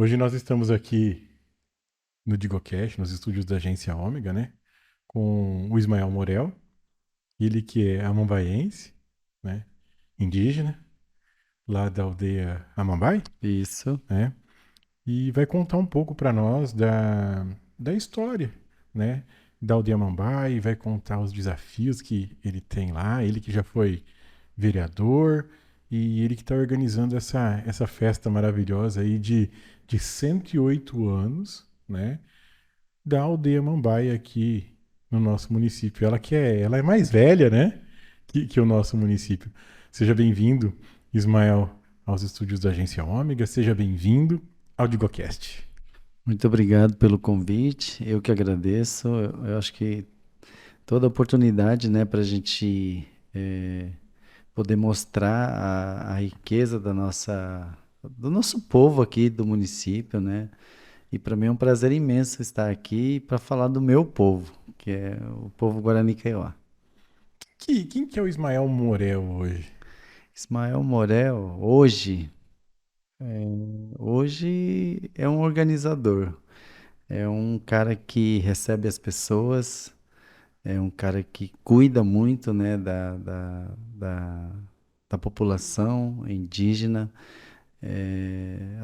Hoje nós estamos aqui no DigoCast, nos estúdios da agência Ômega, né? Com o Ismael Morel, ele que é amambaiense, né? Indígena, lá da aldeia Amambai, Isso. né? E vai contar um pouco para nós da história, né? Da aldeia Amambai, vai contar os desafios que ele tem lá, ele que já foi vereador e ele que está organizando essa festa maravilhosa aí de 108 anos, né? Da aldeia Mambaia aqui no nosso município. Ela é mais velha, né? Que o nosso município. Seja bem-vindo, Ismael, aos estúdios da agência Ômega. Seja bem-vindo ao DigoCast. Muito obrigado pelo convite. Eu que agradeço. Eu acho que toda oportunidade, né, para a gente poder mostrar a riqueza do nosso povo aqui do município, né? E para mim é um prazer imenso estar aqui para falar do meu povo, que é o povo Guarani Kaiowá. Quem que é o Ismael Morel hoje? Ismael Morel, hoje é um organizador. É um cara que recebe as pessoas. É um cara que cuida muito, né, da população indígena,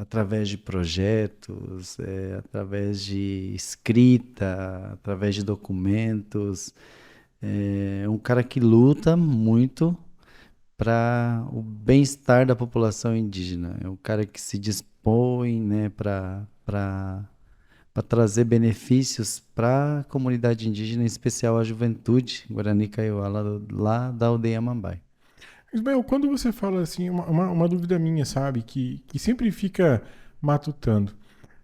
através de projetos, através de escrita, através de documentos. É um cara que luta muito para o bem-estar da população indígena. É um cara que se dispõe, né, para trazer benefícios para a comunidade indígena, em especial a juventude Guarani Kaiowá, lá da aldeia Mambai. Ismael, quando você fala assim, uma dúvida minha, sabe? Que sempre fica matutando.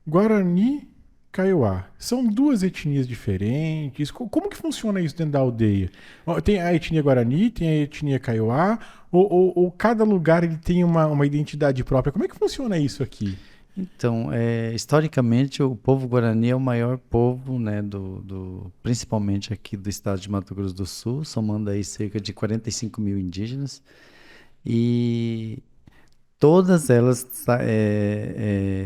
Guarani, Kaiowá. São duas etnias diferentes. Como que funciona isso dentro da aldeia? Ó, tem a etnia Guarani, tem a etnia Kaiowá, ou cada lugar ele tem uma identidade própria? Como é que funciona isso aqui? Então, historicamente, o povo Guarani é o maior povo, né, principalmente aqui do estado de Mato Grosso do Sul, somando aí cerca de 45 mil indígenas, e todas elas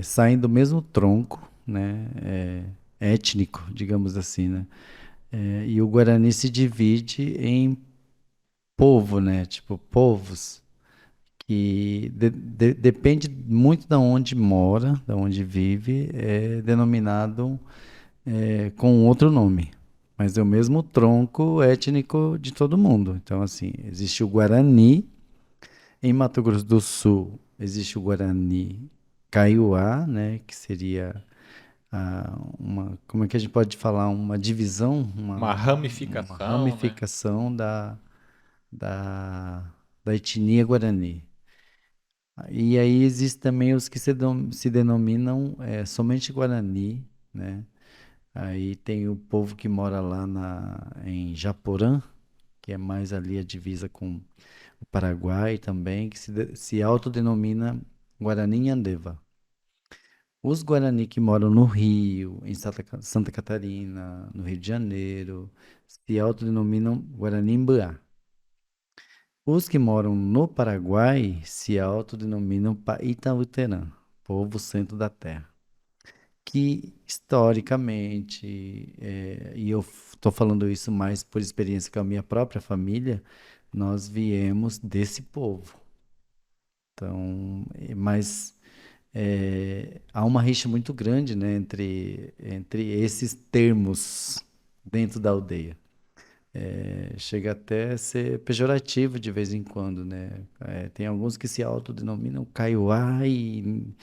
saem do mesmo tronco, né, étnico, digamos assim, né. E o Guarani se divide em povo, né? Tipo, povos que depende muito da onde mora, da onde vive, é denominado com outro nome. Mas é o mesmo tronco étnico de todo mundo. Então, assim, existe o Guarani. Em Mato Grosso do Sul, existe o Guarani Kaiowá, né? Que seria como é que a gente pode falar? Uma divisão, Uma uma ramificação, né? ramificação da, da etnia Guarani. E aí existem também os que se denominam somente Guarani, né? Aí tem o povo que mora lá em Japorã, que é mais ali a divisa com o Paraguai também, que se autodenomina Guarani Andeva. Os Guarani que moram no Rio, em Santa Catarina, no Rio de Janeiro, se autodenominam Guarani Imbuá. Os que moram no Paraguai se autodenominam Itaúterã, povo centro da terra. Que historicamente, e eu estou falando isso mais por experiência com a minha própria família, nós viemos desse povo. Então, mas há uma rixa muito grande, né, entre esses termos dentro da aldeia. Chega até a ser pejorativo de vez em quando, né? Tem alguns que se autodenominam Kaiowá e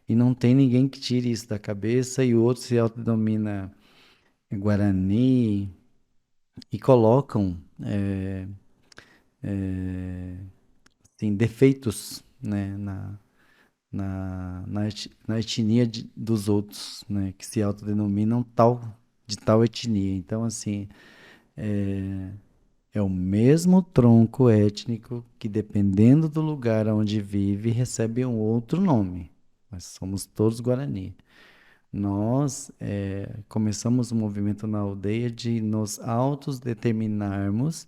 não tem ninguém que tire isso da cabeça, e o outro se autodenomina Guarani e colocam assim, defeitos, né, na etnia dos outros, né, que se autodenominam de tal etnia. Então, assim, é, é o mesmo tronco étnico que, dependendo do lugar onde vive, recebe um outro nome. Nós somos todos Guarani. Nós começamos um movimento na aldeia de nos autodeterminarmos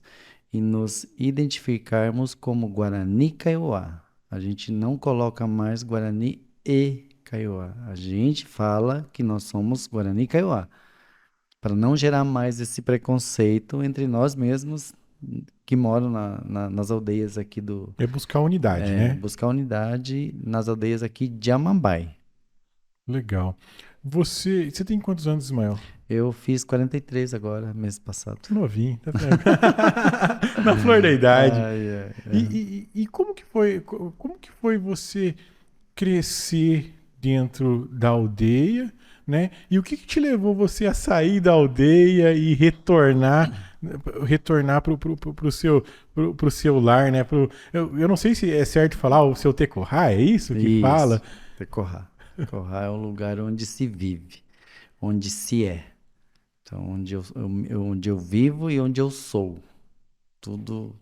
e nos identificarmos como Guarani Kaiowá. A gente não coloca mais Guarani e Kaiowá. A gente fala que nós somos Guarani Kaiowá, para não gerar mais esse preconceito entre nós mesmos que moram nas aldeias aqui É buscar unidade, né? buscar unidade nas aldeias aqui de Amambai. Legal. Você tem quantos anos, Ismael? Eu fiz 43 agora, mês passado. Novinho, tá tranquilo. Na flor da idade. Ai, ai, E como que foi você crescer dentro da aldeia, né? E o que te levou você a sair da aldeia e retornar pro seu lar, né? Eu não sei se é certo falar o seu tecorá, é isso que fala? Isso, Tecorrá. Tecorrá é um lugar onde se vive, onde se é. Então, onde eu vivo e onde eu sou. Tudo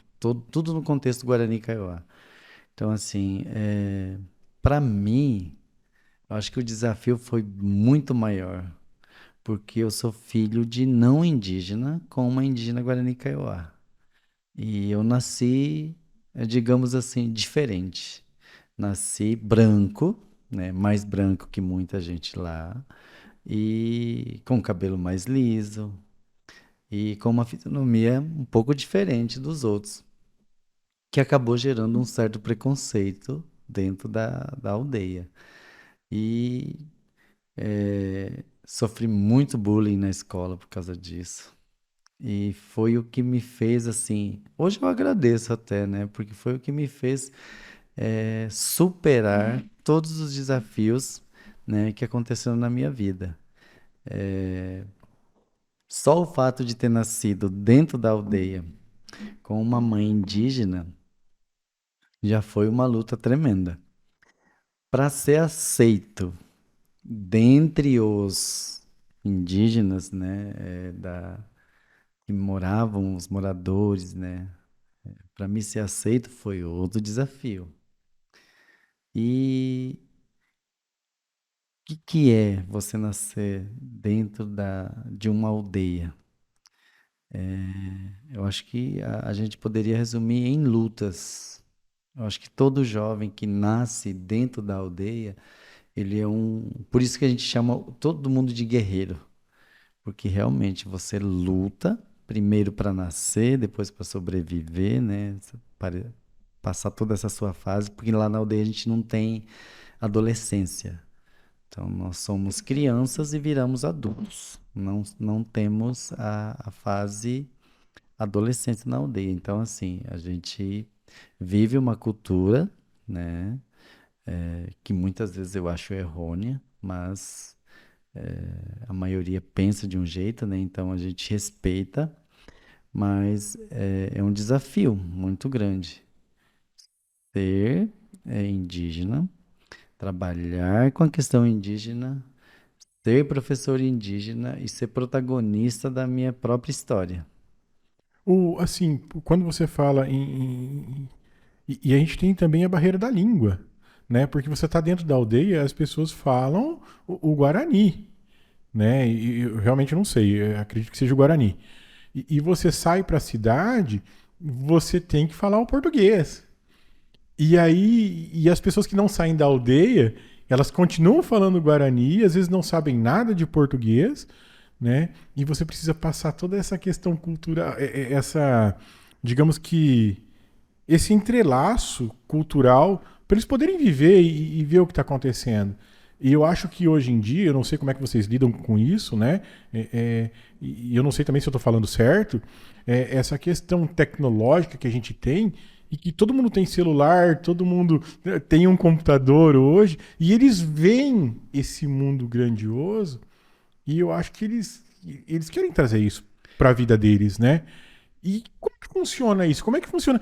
no contexto Guarani Kaiowá. Então, assim, para mim, eu acho que o desafio foi muito maior, porque eu sou filho de não indígena com uma indígena Guarani Kaiowá. E eu nasci, digamos assim, diferente. Nasci branco, né? Mais branco que muita gente lá, e com cabelo mais liso, e com uma fisionomia um pouco diferente dos outros, que acabou gerando um certo preconceito dentro da aldeia. E sofri muito bullying na escola por causa disso. E foi o que me fez assim. Hoje eu agradeço até, né? Porque foi o que me fez superar todos os desafios, né, que aconteceram na minha vida. Só o fato de ter nascido dentro da aldeia com uma mãe indígena já foi uma luta tremenda. Para ser aceito dentre os indígenas, né, que moravam, os moradores, né, para mim ser aceito foi outro desafio. E o que é você nascer dentro de uma aldeia? Eu acho que a gente poderia resumir em lutas. Eu acho que todo jovem que nasce dentro da aldeia, ele é um. Por isso que a gente chama todo mundo de guerreiro. Porque realmente você luta, primeiro para nascer, depois para sobreviver, né? Para passar toda essa sua fase, porque lá na aldeia a gente não tem adolescência. Então, nós somos crianças e viramos adultos. Não temos a fase adolescente na aldeia. Então, assim, a gente vive uma cultura, né, que muitas vezes eu acho errônea, mas a maioria pensa de um jeito, né? Então, a gente respeita, mas é um desafio muito grande ser indígena, trabalhar com a questão indígena, ser professor indígena e ser protagonista da minha própria história. Assim, quando você fala e a gente tem também a barreira da língua, né? Porque você está dentro da aldeia, as pessoas falam o Guarani, né? E eu realmente não sei, eu acredito que seja o Guarani. E você sai para a cidade, você tem que falar o português. E aí, e as pessoas que não saem da aldeia, elas continuam falando Guarani, às vezes não sabem nada de português, né? E você precisa passar toda essa questão cultural, digamos que esse entrelaço cultural para eles poderem viver e ver o que está acontecendo. E eu acho que hoje em dia, eu não sei como é que vocês lidam com isso, né? E eu não sei também se eu estou falando certo, essa questão tecnológica que a gente tem e que todo mundo tem celular, todo mundo tem um computador hoje, e eles veem esse mundo grandioso e eu acho que eles querem trazer isso para a vida deles, né? E como que funciona isso? Como é que funciona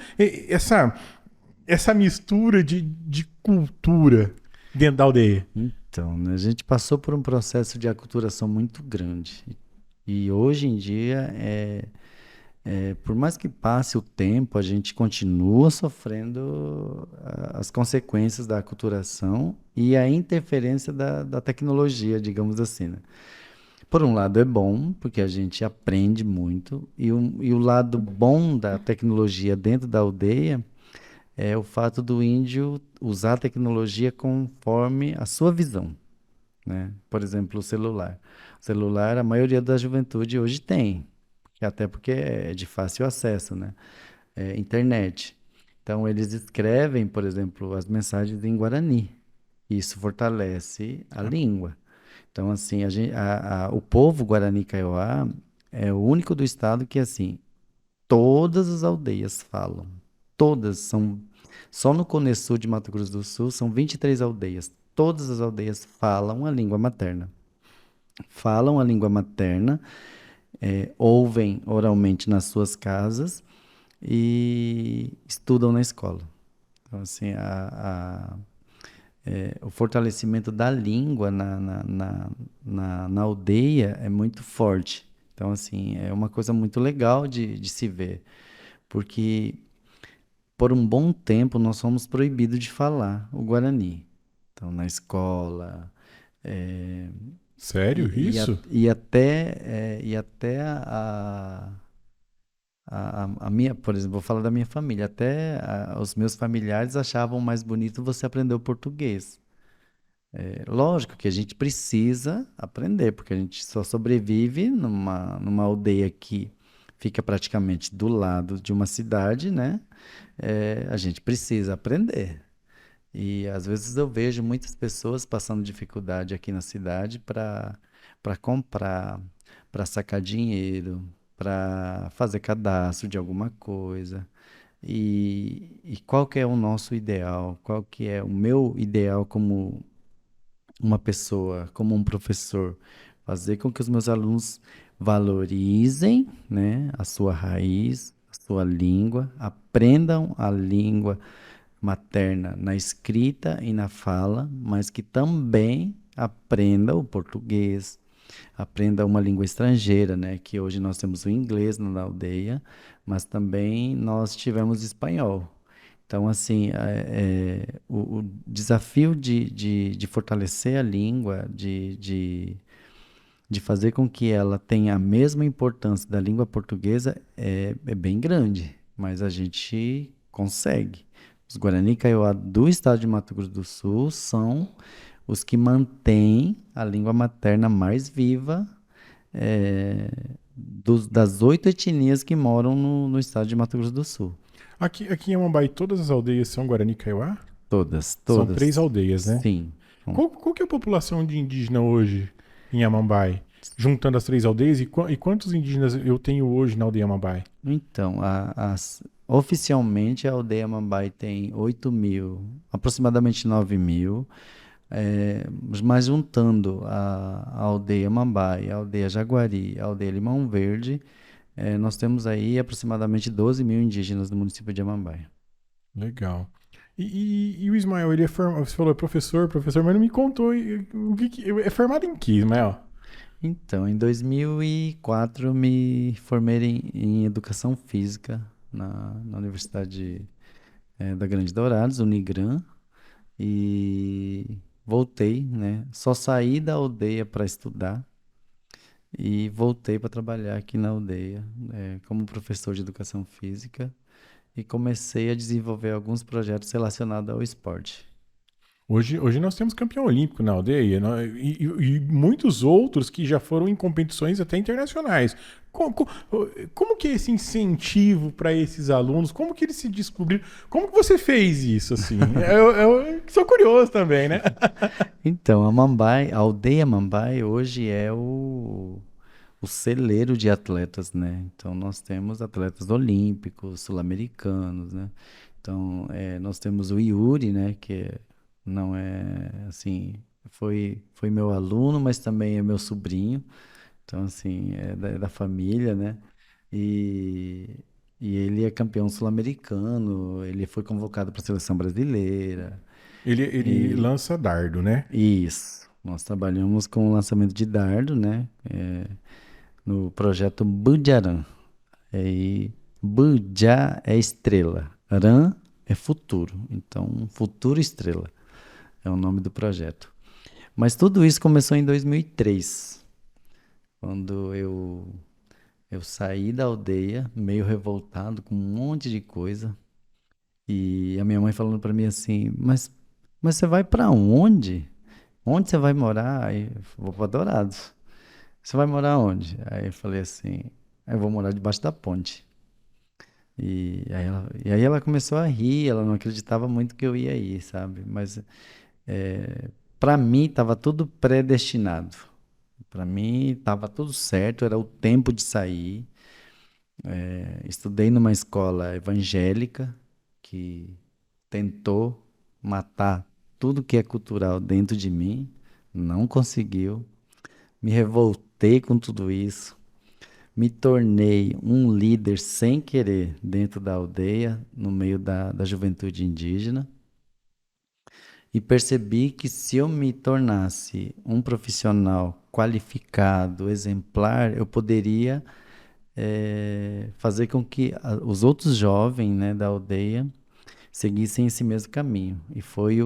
essa mistura de cultura dentro da aldeia? Então, né, a gente passou por um processo de aculturação muito grande. E hoje em dia, por mais que passe o tempo, a gente continua sofrendo as consequências da aculturação e a interferência da tecnologia, digamos assim, né? Por um lado é bom, porque a gente aprende muito, e o lado bom da tecnologia dentro da aldeia é o fato do índio usar a tecnologia conforme a sua visão, né? Por exemplo, o celular. O celular, a maioria da juventude hoje tem, até porque é de fácil acesso, né? É, internet. Então, eles escrevem, por exemplo, as mensagens em Guarani. Isso fortalece a língua. Então, assim, o povo Guarani Kaiowá é o único do estado que, assim, todas as aldeias falam. Todas são. Só no Cone Sul de Mato Grosso do Sul são 23 aldeias. Todas as aldeias falam a língua materna. Falam a língua materna, ouvem oralmente nas suas casas e estudam na escola. Então, assim, o fortalecimento da língua na aldeia é muito forte. Então, assim, é uma coisa muito legal de se ver, porque por um bom tempo nós fomos proibidos de falar o Guarani. Então, na escola, é, Sério? Isso? e até a minha, por exemplo, vou falar da minha família, até os meus familiares achavam mais bonito você aprender o português. É lógico que a gente precisa aprender, porque a gente só sobrevive numa aldeia que fica praticamente do lado de uma cidade, né? A gente precisa aprender. E às vezes eu vejo muitas pessoas passando dificuldade aqui na cidade para comprar, para sacar dinheiro, para fazer cadastro de alguma coisa. E qual que é o nosso ideal? Qual que é o meu ideal como uma pessoa, como um professor? Fazer com que os meus alunos valorizem, né, a sua raiz, a sua língua, aprendam a língua materna na escrita e na fala, mas que também aprenda o português, aprenda uma língua estrangeira, né? Que hoje nós temos o inglês na aldeia, mas também nós tivemos espanhol. Então, assim, o desafio de fortalecer a língua, de fazer com que ela tenha a mesma importância da língua portuguesa é bem grande, mas a gente consegue. Os Guarani Kaiowá do estado de Mato Grosso do Sul são os que mantêm a língua materna mais viva das 8 etnias que moram no estado de Mato Grosso do Sul. Aqui em Amambai, todas as aldeias são Guarani Kaiowá? Todas, São 3 aldeias, né? sim. Qual que é a população de indígena hoje em Amambai? Juntando as 3 aldeias, e quantos indígenas eu tenho hoje na aldeia Amambai? Então, oficialmente a aldeia Mambai tem 8.000, aproximadamente 9.000, mas juntando a aldeia Mambai, a aldeia Jaguari, a aldeia Limão Verde, nós temos aí aproximadamente 12.000 indígenas no município de Amambai. Legal. E o Ismael, ele é formado, você falou professor, mas não me contou é formado em que, Ismael? Então, em 2004, me formei em Educação Física na Universidade da Grande Dourados, Unigran, e voltei, né? Só saí da aldeia para estudar e voltei para trabalhar aqui na aldeia, como professor de Educação Física e comecei a desenvolver alguns projetos relacionados ao esporte. Hoje nós temos campeão olímpico na aldeia, e muitos outros que já foram em competições até internacionais. Como que é esse incentivo para esses alunos? Como que eles se descobriram? Como que você fez isso, assim? Eu sou curioso também, né? Então, a aldeia Mambai hoje é o celeiro de atletas, né? Então, nós temos atletas olímpicos, sul-americanos, né? Então, nós temos o Yuri, né? Não é, assim, foi meu aluno, mas também é meu sobrinho. Então, assim, é da família, né? E, e ele é campeão sul-americano, ele foi convocado para a seleção brasileira. Ele E lança dardo, né? isso, nós trabalhamos com o lançamento de dardo, né? No projeto Bujaran. E Buja é estrela, Ran é futuro. Então, Futuro Estrela é o nome do projeto. Mas tudo isso começou em 2003, quando eu saí da aldeia, meio revoltado com um monte de coisa, E a minha mãe falando para mim assim, mas você vai para onde? Onde você vai morar? Aí eu vou para Dourados. Você vai morar onde? Aí eu falei assim, eu vou morar debaixo da ponte. E aí ela começou a rir, ela não acreditava muito que eu ia ir, sabe? Mas para mim estava tudo predestinado. Para mim estava tudo certo, era o tempo de sair. Estudei numa escola evangélica que tentou matar tudo que é cultural dentro de mim, não conseguiu. Me revoltei com tudo isso, me tornei um líder sem querer dentro da aldeia, no meio da juventude indígena, e percebi que se eu me tornasse um profissional qualificado, exemplar, eu poderia fazer com que os outros jovens, né, da aldeia seguissem esse mesmo caminho. E foi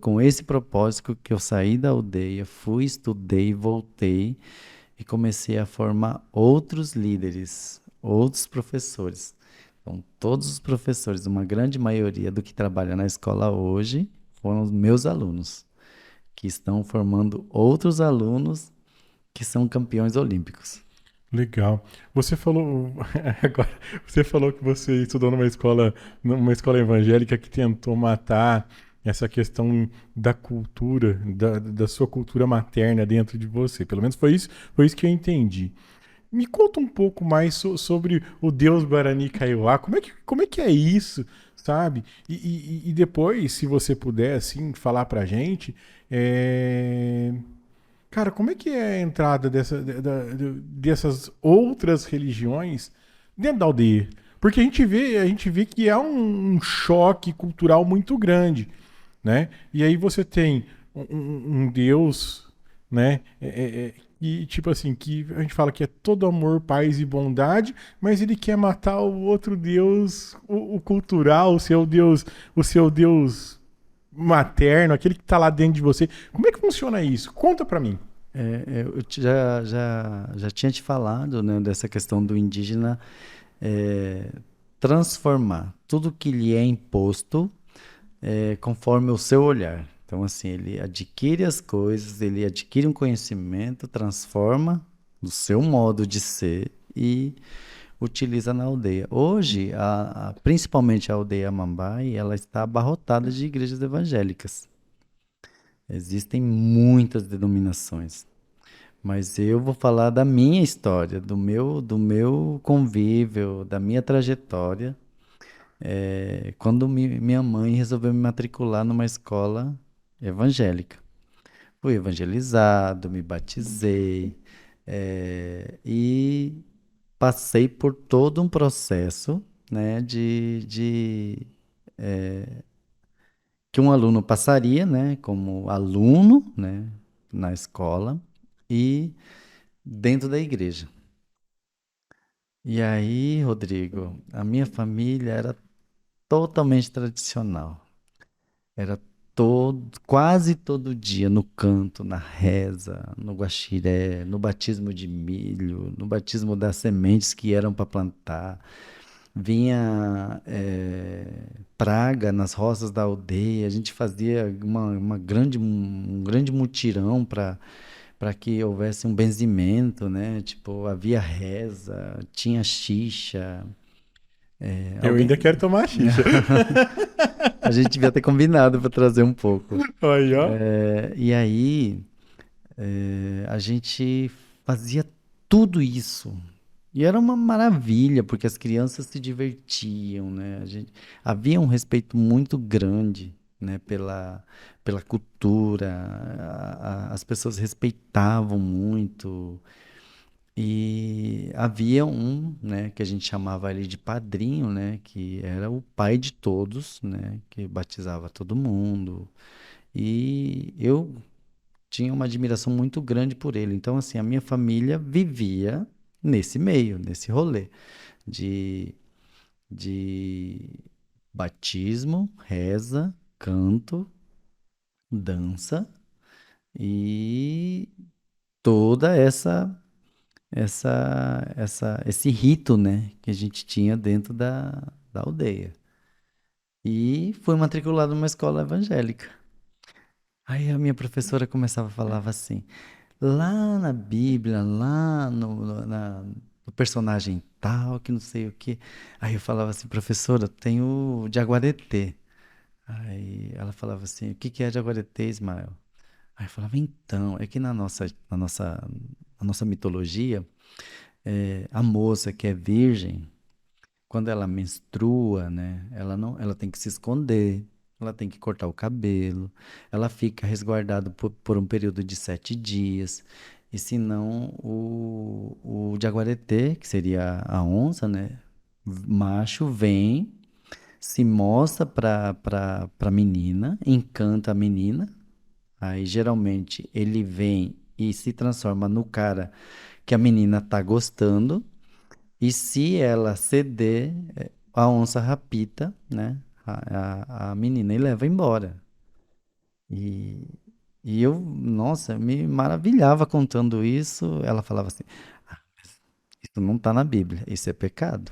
com esse propósito que eu saí da aldeia, fui, estudei, voltei e comecei a formar outros líderes, outros professores. Então, todos os professores, uma grande maioria do que trabalha na escola hoje, foram os meus alunos, que estão formando outros alunos que são campeões olímpicos. Legal. Você falou agora, você falou que você estudou numa escola evangélica que tentou matar essa questão da cultura, da sua cultura materna dentro de você. Pelo menos foi isso que eu entendi. Me conta um pouco mais sobre o Deus Guarani Kaiowá. Como é que é isso, sabe? E depois, se você puder, assim, falar pra gente, é, cara, como é que é a entrada dessas outras religiões dentro da aldeia? Porque a gente vê que há um choque cultural muito grande, né? E aí você tem um Deus, né? E tipo assim, que a gente fala que é todo amor, paz e bondade, mas ele quer matar o outro Deus, o cultural, o seu Deus materno, aquele que tá lá dentro de você. Como é que funciona isso? Conta pra mim. Já tinha te falado, né, dessa questão do indígena é, transformar tudo que lhe é imposto conforme o seu olhar. Então, assim, ele adquire as coisas, ele adquire um conhecimento, transforma do seu modo de ser e utiliza na aldeia. Hoje, principalmente a aldeia Mambai, ela está abarrotada de igrejas evangélicas. Existem muitas denominações. Mas eu vou falar da minha história, do meu convívio, da minha trajetória. Quando minha mãe resolveu me matricular numa escola evangélica. Fui evangelizado, me batizei, e passei por todo um processo, né, que um aluno passaria, né, como aluno, né, na escola e dentro da igreja. E aí, Rodrigo, a minha família era totalmente tradicional. Era quase todo dia no canto, na reza, no guaxiré, no batismo de milho, no batismo das sementes que eram para plantar. Vinha praga nas roças da aldeia. A gente fazia um grande mutirão para que houvesse um benzimento, né? Tipo, havia reza, tinha xixa. Eu ainda Alguém. quero tomar xixa. A gente devia ter combinado para trazer um pouco. Aí, ó. E aí, a gente fazia tudo isso. E era uma maravilha, porque as crianças se divertiam, né? Havia um respeito muito grande, né, pela cultura. As pessoas respeitavam muito. E havia um, né, que a gente chamava ele de padrinho, né, que era o pai de todos, né, que batizava todo mundo. E eu tinha uma admiração muito grande por ele. Então, assim, a minha família vivia nesse meio, nesse rolê de, de batismo, reza, canto, dança e toda esse rito, né, que a gente tinha dentro da aldeia. E fui matriculado numa escola evangélica. Aí a minha professora começava a falar assim, lá na Bíblia, lá no personagem tal, que não sei o quê. Aí eu falava assim, professora, tem o Jaguareté. Aí ela falava assim, o que que é Jaguareté, Ismael? Aí eu falava, então, é que na nossa mitologia, a moça que é virgem, quando ela menstrua, né, ela não, ela tem que se esconder, ela tem que cortar o cabelo, ela fica resguardada por um período de 7 dias, e senão o jaguareté, que seria a onça, né, macho, vem, se mostra para menina, encanta a menina, aí geralmente ele vem e se transforma no cara que a menina tá gostando, e se ela ceder, a onça rapita, né? A menina e leva embora. E, e eu, nossa, me maravilhava contando isso. Ela falava assim: "Ah, isso não tá na Bíblia, isso é pecado.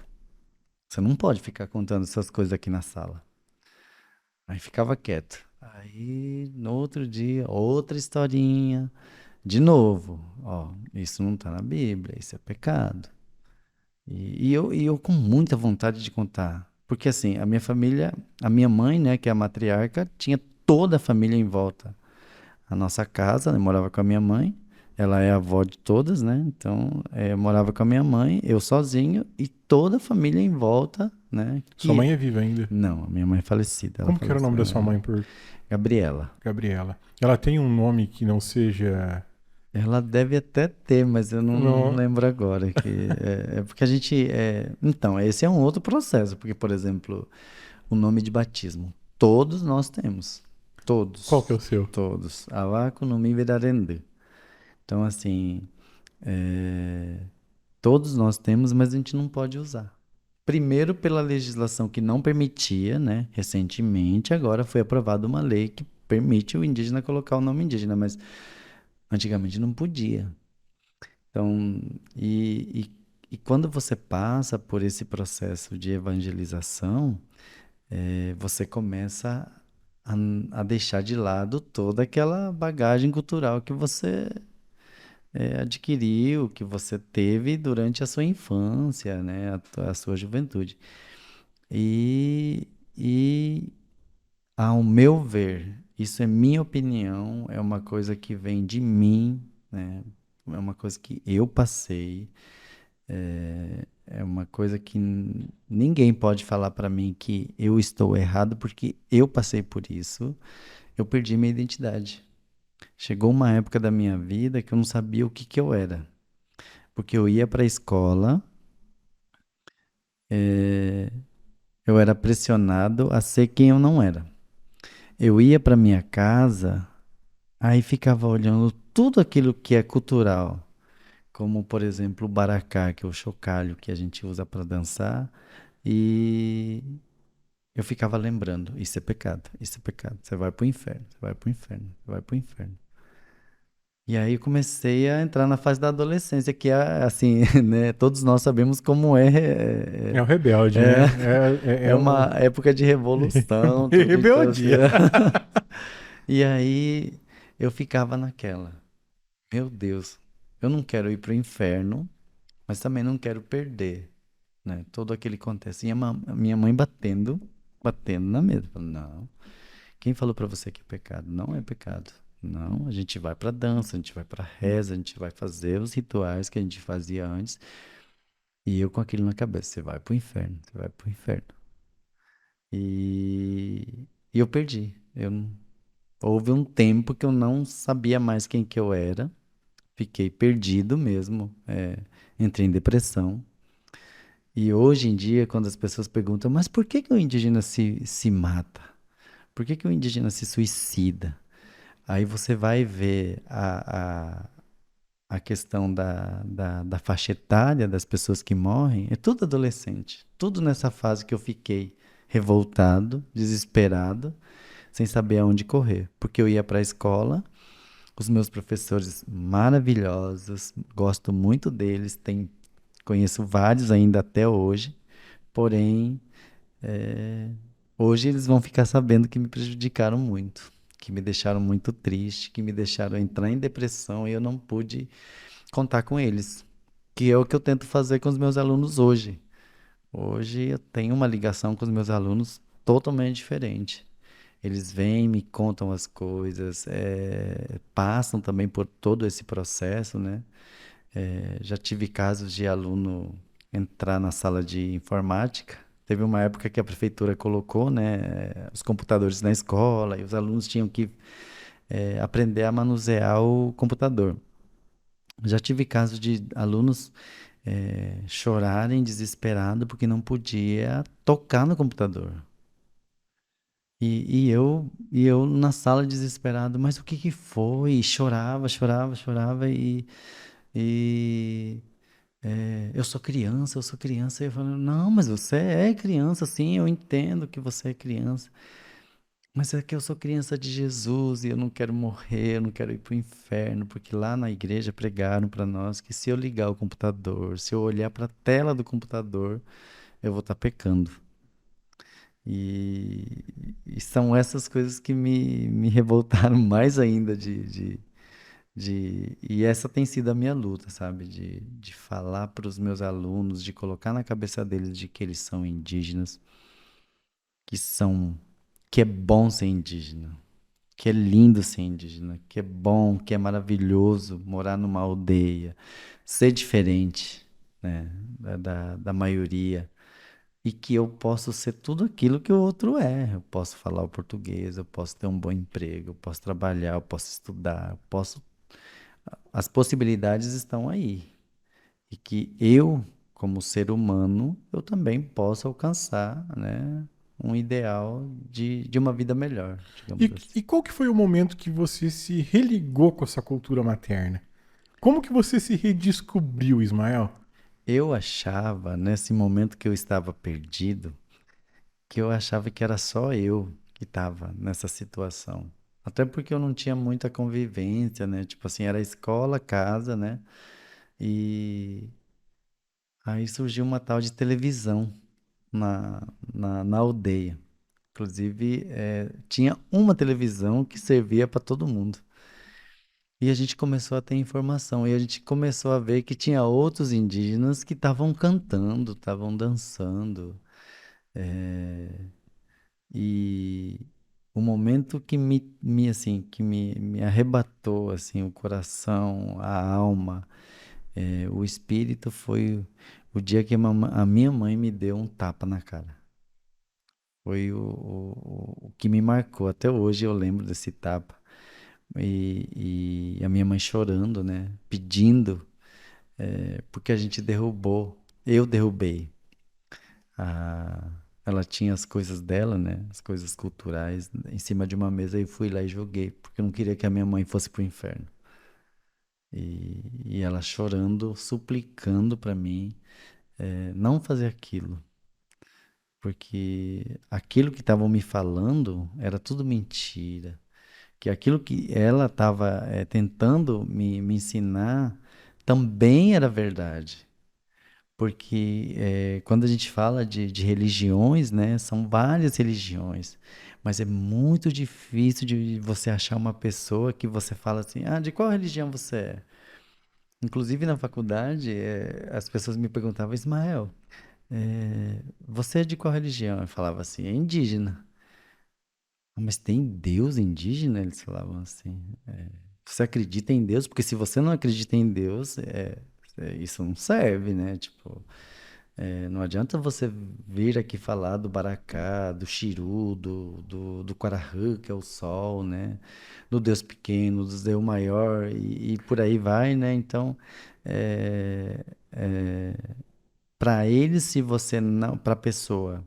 Você não pode ficar contando essas coisas aqui na sala." Aí ficava quieto. Aí, no outro dia, outra historinha. De novo, ó, isso não tá na Bíblia, isso é pecado. E eu com muita vontade de contar. Porque assim, a minha família, a minha mãe, né, que é a matriarca, tinha toda a família em volta. A nossa casa, eu morava com a minha mãe, ela é a avó de todas, né? Então, eu morava com a minha mãe, eu sozinho e toda a família em volta, né? Sua mãe é viva ainda? Não, a minha mãe é falecida, ela Como que era o faleceu, nome da sua mãe por Gabriela. Gabriela? Ela tem um nome que não seja. Ela deve até ter, mas eu não Não. lembro agora. É porque a gente. Então, esse é um outro processo, porque, por exemplo, o nome de batismo. Todos nós temos. Qual que é Todos. o seu? Todos. Avaco no mi virarende. Então, assim, é, todos nós temos, mas a gente não pode usar. Primeiro, pela legislação que não permitia, né? Recentemente, agora foi aprovada uma lei que permite o indígena colocar o nome indígena, mas antigamente não podia. Então, e quando você passa por esse processo de evangelização, você começa a deixar de lado toda aquela bagagem cultural que você adquiriu, que você teve durante a sua infância, né, a sua juventude. E, e, ao meu ver, isso é minha opinião, é uma coisa que vem de mim, né, é uma coisa que eu passei. É uma coisa que ninguém pode falar para mim que eu estou errado porque eu passei por isso. Eu perdi minha identidade. Chegou uma época da minha vida que eu não sabia o que que eu era, porque eu ia para a escola, eu era pressionado a ser quem eu não era. Eu ia para minha casa, aí ficava olhando tudo aquilo que é cultural, como por exemplo o baracá, que é o chocalho que a gente usa para dançar, e eu ficava lembrando, isso é pecado, isso é pecado. Você vai pro inferno, você vai pro inferno, você vai pro inferno. E aí eu comecei a entrar na fase da adolescência, que é assim, né? Todos nós sabemos como É o rebelde, é, né? É é uma um. época de revolução, tudo. Então, assim, Rebeldia. e aí eu ficava naquela, meu Deus, eu não quero ir pro inferno, mas também não quero perder, né? Todo aquele contexto. E a minha mãe batendo na mesa. Falando, não. Quem falou pra você que é pecado? Não é pecado. Não, a gente vai pra dança, a gente vai pra reza, a gente vai fazer os rituais que a gente fazia antes. E eu com aquilo na cabeça, você vai pro inferno, você vai pro inferno. E eu perdi. Houve um tempo que eu não sabia mais quem que eu era. Fiquei perdido mesmo. Entrei em depressão. E hoje em dia, quando as pessoas perguntam, mas por que que o indígena se mata? Por que que o indígena se suicida? Aí você vai ver a questão da faixa etária das pessoas que morrem, é tudo adolescente. Tudo nessa fase que eu fiquei revoltado, desesperado, sem saber aonde correr. Porque eu ia para a escola, os meus professores maravilhosos, gosto muito deles, conheço vários ainda até hoje, porém, Hoje eles vão ficar sabendo que me prejudicaram muito, que me deixaram muito triste, que me deixaram entrar em depressão e eu não pude contar com eles, que é o que eu tento fazer com os meus alunos hoje. Hoje eu tenho uma ligação com os meus alunos totalmente diferente. Eles vêm, me contam as coisas, passam também por todo esse processo, né? Já tive casos de aluno entrar na sala de informática. Teve uma época que a prefeitura colocou, né, os computadores na escola e os alunos tinham que aprender a manusear o computador. Já tive casos de alunos chorarem desesperado porque não podia tocar no computador. E eu na sala desesperado, mas o que que foi? E chorava, chorava, chorava e eu sou criança, eu sou criança. E eu falo, não, mas você é criança, sim, eu entendo que você é criança. Mas é que eu sou criança de Jesus e eu não quero morrer, eu não quero ir para o inferno, porque lá na igreja pregaram para nós que se eu ligar o computador, se eu olhar para a tela do computador, eu vou estar pecando. E são essas coisas que me revoltaram mais ainda e essa tem sido a minha luta, sabe? De falar para os meus alunos, de colocar na cabeça deles de que eles são indígenas, que são, que é bom ser indígena, que é lindo ser indígena, que é bom, que é maravilhoso morar numa aldeia, ser diferente, né, da maioria. E que eu posso ser tudo aquilo que o outro é. Eu posso falar o português, eu posso ter um bom emprego, eu posso trabalhar, eu posso estudar, eu posso. As possibilidades estão aí. E que eu, como ser humano, eu também posso alcançar, né, um ideal de uma vida melhor, digamos assim. E qual que foi o momento que você se religou com essa cultura materna? Como que você se redescobriu, Ismael? Eu achava, nesse momento que eu estava perdido, que eu achava que era só eu que estava nessa situação. Até porque eu não tinha muita convivência, né? Tipo assim, era escola, casa, né? E aí surgiu uma tal de televisão na aldeia. Inclusive, tinha uma televisão que servia para todo mundo. E a gente começou a ter informação. E a gente começou a ver que tinha outros indígenas que estavam cantando, estavam dançando. E o momento que assim, me arrebatou assim, o coração, a alma, o espírito foi o dia que a minha mãe me deu um tapa na cara. Foi o que me marcou. Até hoje eu lembro desse tapa. E a minha mãe chorando, né? Pedindo, porque a gente derrubou. Eu derrubei. A, ela tinha as coisas dela, né? As coisas culturais em cima de uma mesa e fui lá e joguei, porque eu não queria que a minha mãe fosse pro inferno. E ela chorando, suplicando para mim, não fazer aquilo, porque aquilo que estavam me falando era tudo mentira. Que aquilo que ela estava tentando me ensinar também era verdade. Porque quando a gente fala de religiões, né, são várias religiões, mas é muito difícil de você achar uma pessoa que você fala assim, ah, de qual religião você é? Inclusive na faculdade, as pessoas me perguntavam, Ismael, você é de qual religião? Eu falava assim, é indígena. "Ah, mas tem Deus indígena?" Eles falavam assim. Você acredita em Deus? Porque se você não acredita em Deus, isso não serve, né? Tipo, não adianta você vir aqui falar do Baracá, do Xiru, do Quarahu, que é o sol, né? Do Deus pequeno, do Deus maior, e por aí vai, né? Então, é, para eles, se você não, para a pessoa,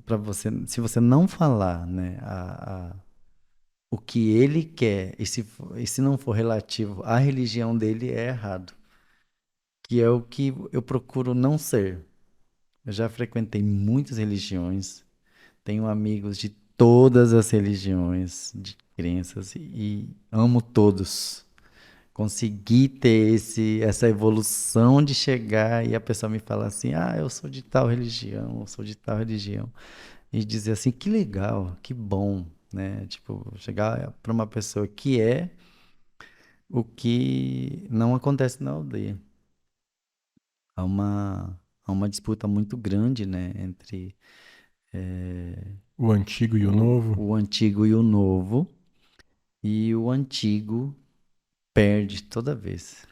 para você, se você não falar, né, o que ele quer, e se não for relativo à religião dele, é errado. Que é o que eu procuro não ser. Eu já frequentei muitas religiões, tenho amigos de todas as religiões, de crenças, e amo todos. conseguir ter essa evolução de chegar e a pessoa me falar assim, ah, eu sou de tal religião, eu sou de tal religião. E dizer assim, que legal, que bom, né? Tipo, chegar para uma pessoa que é o que não acontece na aldeia. Há uma disputa muito grande, né, entre O antigo e o o, novo. o antigo e o novo, e o antigo perde toda vez.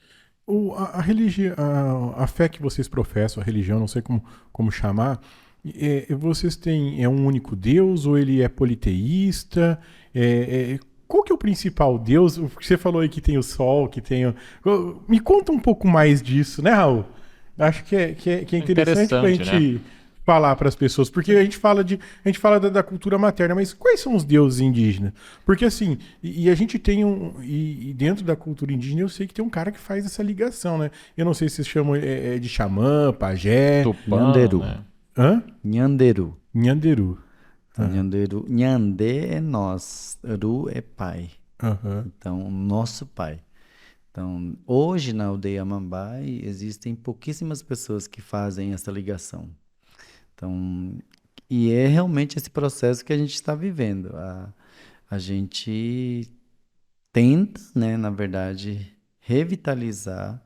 A religião, a fé que vocês professam, a religião, não sei como chamar, vocês têm um único Deus ou ele é politeísta? Qual que é o principal Deus? Porque você falou aí que tem o sol, que tem me conta um pouco mais disso, né, Raul? Acho que é interessante para a Interessante, né? gente falar para as pessoas, porque a gente fala da cultura materna, mas quais são os deuses indígenas? Porque assim, e a gente tem e dentro da cultura indígena eu sei que tem um cara que faz essa ligação, né? Eu não sei se vocês chamam de xamã, pajé, Tupã, Nhanderu. né? hã? Nhanderu. Nhanderu. Então, Nhanderu. Nhandê é nós, Ru é pai. Aham. Então, nosso pai. Então, hoje na aldeia Mambai existem pouquíssimas pessoas que fazem essa ligação. Então, e é realmente esse processo que a gente está vivendo. A gente tenta, né, na verdade, revitalizar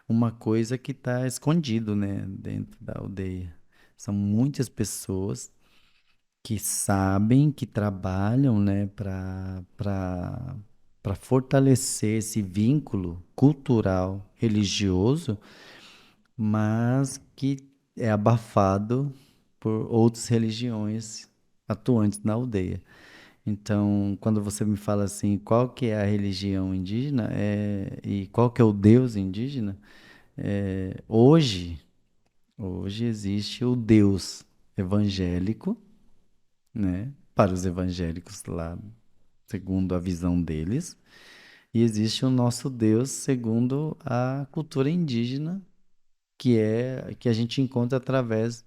uma coisa que está escondido, né, dentro da aldeia. São muitas pessoas que sabem, que trabalham, né, para fortalecer esse vínculo cultural, religioso, mas que é abafado por outras religiões atuantes na aldeia. Então, quando você me fala assim, qual que é a religião indígena e qual que é o Deus indígena, hoje existe o Deus evangélico, né? Para os evangélicos lá, segundo a visão deles, e existe o nosso Deus segundo a cultura indígena, que a gente encontra através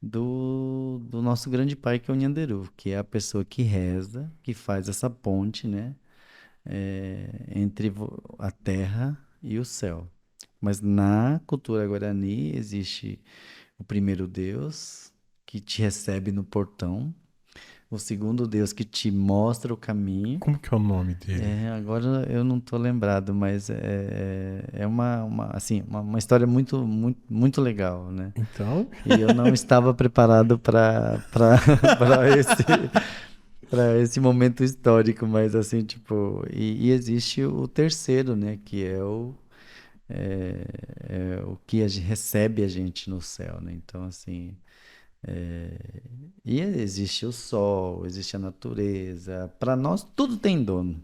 do nosso grande pai, que é o Nhanderu, que é a pessoa que reza, que faz essa ponte, né, entre a terra e o céu. Mas na cultura guarani existe o primeiro Deus, que te recebe no portão, o segundo Deus que te mostra o caminho. Como que é o nome dele? Agora eu não estou lembrado, mas é uma história muito, muito, muito legal, né? Então, E eu não estava preparado para esse momento histórico, mas assim, tipo, e existe o terceiro, né? Que é o que recebe a gente no céu, né? Então, assim, e existe o sol, existe a natureza. Para nós, tudo tem dono.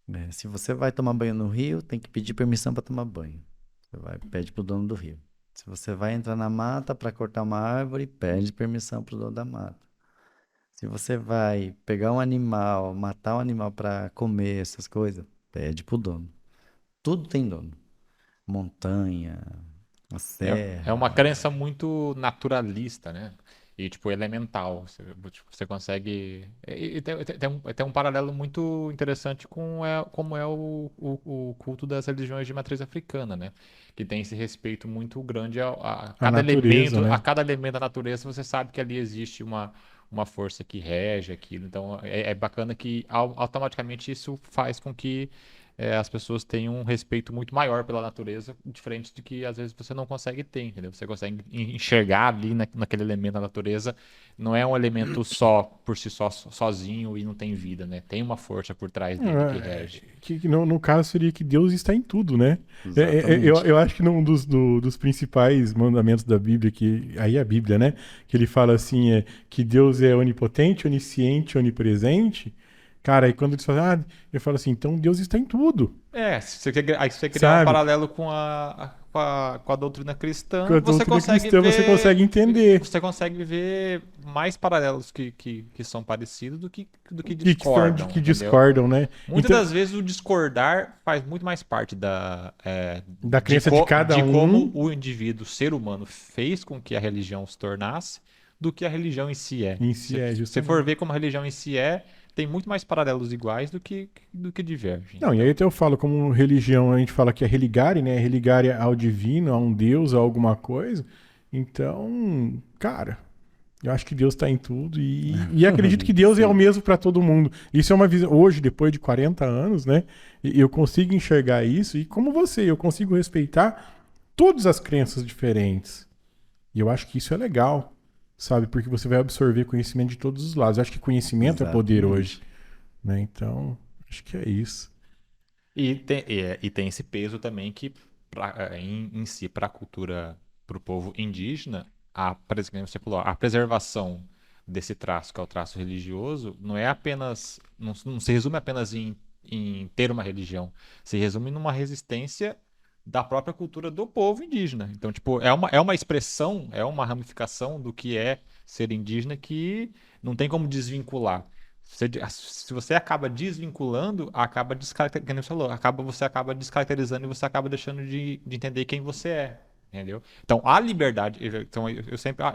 Né? Se você vai tomar banho no rio, tem que pedir permissão para tomar banho. Você vai, pede pro dono do rio. Se você vai entrar na mata para cortar uma árvore, pede permissão pro dono da mata. Se você vai pegar um animal, matar um animal para comer, essas coisas, pede pro dono. Tudo tem dono. Montanha, a É uma serra. crença muito naturalista, né? E, tipo, elemental. Você consegue. E tem um paralelo muito interessante com como é o culto das religiões de matriz africana, né? Que tem esse respeito muito grande a natureza, a né? cada elemento da natureza, você sabe que ali existe uma força que rege aquilo. Então, é bacana que automaticamente isso faz com que as pessoas têm um respeito muito maior pela natureza, diferente de que às vezes você não consegue ter, entendeu? Você consegue enxergar ali naquele elemento da natureza, não é um elemento só por si só sozinho e não tem vida, né? Tem uma força por trás dele que rege. Que no caso seria que Deus está em tudo, né? Eu, Exatamente. eu acho que num dos principais mandamentos da Bíblia, que aí é a Bíblia, né? Que ele fala assim, que Deus é onipotente, onisciente, onipresente. Cara, aí quando eles falam, eu falo assim, então Deus está em tudo, Se você quer, aí se você criar um sabe? paralelo com a doutrina Com cristã, a você doutrina consegue cristã você consegue entender ver mais paralelos que são parecidos do que que discordam, que entendeu? discordam, né? Muitas Então, das vezes o discordar faz muito mais parte da crença de cada de como um, o indivíduo, o ser humano, fez com que a religião se tornasse do que a religião em si é. em si Se é você for justamente. ver como a religião em si é, tem muito mais paralelos iguais do que divergem. Não, e aí até eu falo, como religião, a gente fala que é religare, né? Religare ao divino, a um Deus, a alguma coisa. Então, cara, eu acho que Deus está em tudo e acredito que Deus é o Sim, mesmo para todo mundo. Isso é uma visão, hoje, depois de 40 anos, né? Eu consigo enxergar isso e como você, eu consigo respeitar todas as crenças diferentes. E eu acho que isso é legal, sabe? Porque você vai absorver conhecimento de todos os lados. Eu acho que conhecimento é poder hoje, exatamente. né? Então, acho que é isso. E tem esse peso também que, em si, para a cultura, para o povo indígena, como você falou, a preservação desse traço, que é o traço religioso, não é apenas, não se resume apenas em ter uma religião, se resume numa resistência da própria cultura do povo indígena. Então, tipo, é uma expressão, é uma ramificação do que é ser indígena que não tem como desvincular. Se você acaba desvinculando, acaba descaracterizando, você falou, você acaba descaracterizando e você acaba deixando de entender quem você é, entendeu? Então, a liberdade, então eu sempre, a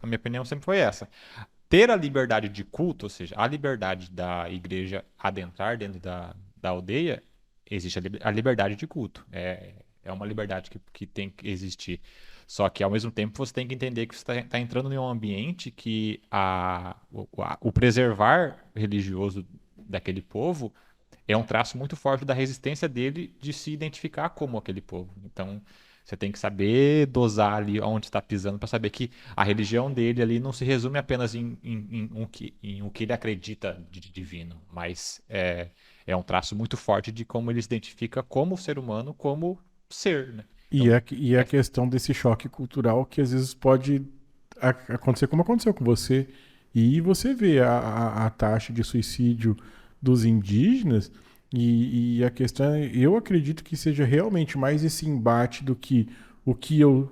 minha opinião sempre foi essa. Ter a liberdade de culto, ou seja, a liberdade da igreja adentrar dentro da aldeia, existe a liberdade de culto. É uma liberdade que tem que existir. Só que, ao mesmo tempo, você tem que entender que você está entrando em um ambiente que o preservar religioso daquele povo é um traço muito forte da resistência dele de se identificar como aquele povo. Então, você tem que saber dosar ali onde está pisando para saber que a religião dele ali não se resume apenas em o que ele acredita de divino, mas é um traço muito forte de como ele se identifica como ser humano, como ser, né? Então, E a é, questão desse choque cultural que às vezes pode acontecer como aconteceu com você. E você vê a taxa de suicídio dos indígenas e a questão, eu acredito que seja realmente mais esse embate do que o que eu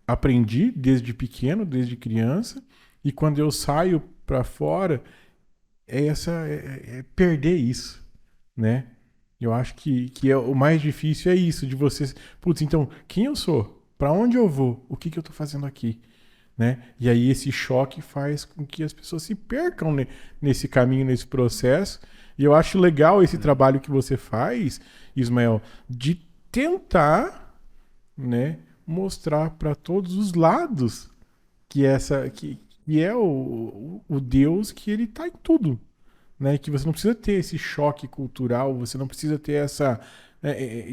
aprendi desde pequeno, desde criança, e quando eu saio para fora, é perder isso, né? Eu acho que é, o mais difícil é isso, de você. Putz, então, quem eu sou? Para onde eu vou? O que eu tô fazendo aqui? Né? E aí esse choque faz com que as pessoas se percam nesse caminho, nesse processo. E eu acho legal esse trabalho que você faz, Ismael, de tentar, né, mostrar para todos os lados que é o Deus que ele tá em tudo, né? Que você não precisa ter esse choque cultural, você não precisa ter essa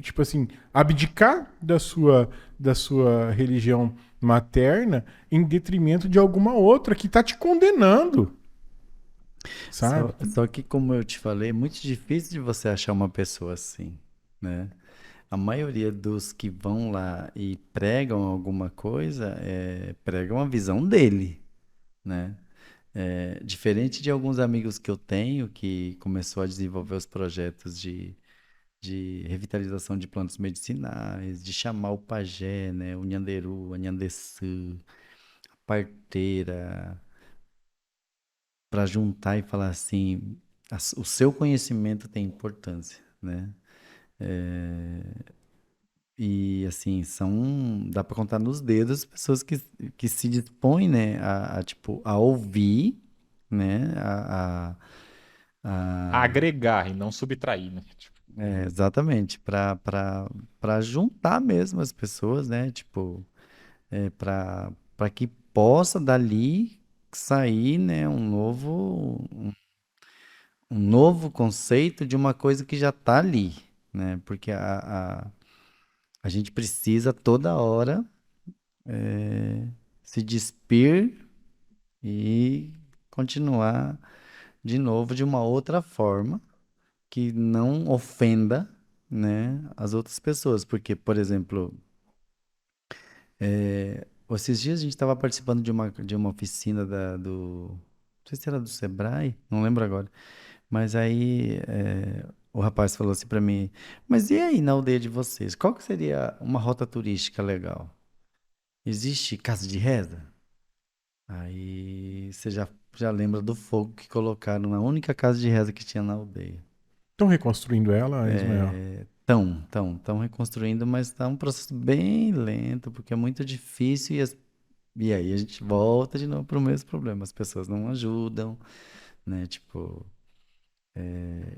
tipo assim, abdicar da sua religião materna em detrimento de alguma outra que tá te condenando, sabe? Só que, como eu te falei, é muito difícil de você achar uma pessoa assim, né? A maioria dos que vão lá e pregam alguma coisa, pregam a visão dele, né? Diferente de alguns amigos que eu tenho que começou a desenvolver os projetos de revitalização de plantas medicinais, de chamar o pajé, né? O nhanderu, a nhandeçu, a parteira, para juntar e falar assim, o seu conhecimento tem importância, né? É, e assim, dá para contar nos dedos pessoas que se dispõem, né, tipo, a ouvir, né, a- agregar e não subtrair, né? Tipo, exatamente, para juntar mesmo as pessoas, né, tipo, para que possa dali sair, né, um novo conceito de uma coisa que já está ali, né, porque a gente precisa toda hora se despir e continuar de novo de uma outra forma que não ofenda, né, as outras pessoas. Porque, por exemplo, esses dias a gente estava participando de uma oficina não sei se era do Sebrae, não lembro agora. Mas aí o rapaz falou assim para mim, mas e aí na aldeia de vocês? Qual que seria uma rota turística legal? Existe casa de reza? Aí você já lembra do fogo que colocaram na única casa de reza que tinha na aldeia. Estão reconstruindo ela, Ismael? Tão reconstruindo, mas tá um processo bem lento, porque é muito difícil e aí a gente volta de novo pro mesmo problema. As pessoas não ajudam, né? Tipo,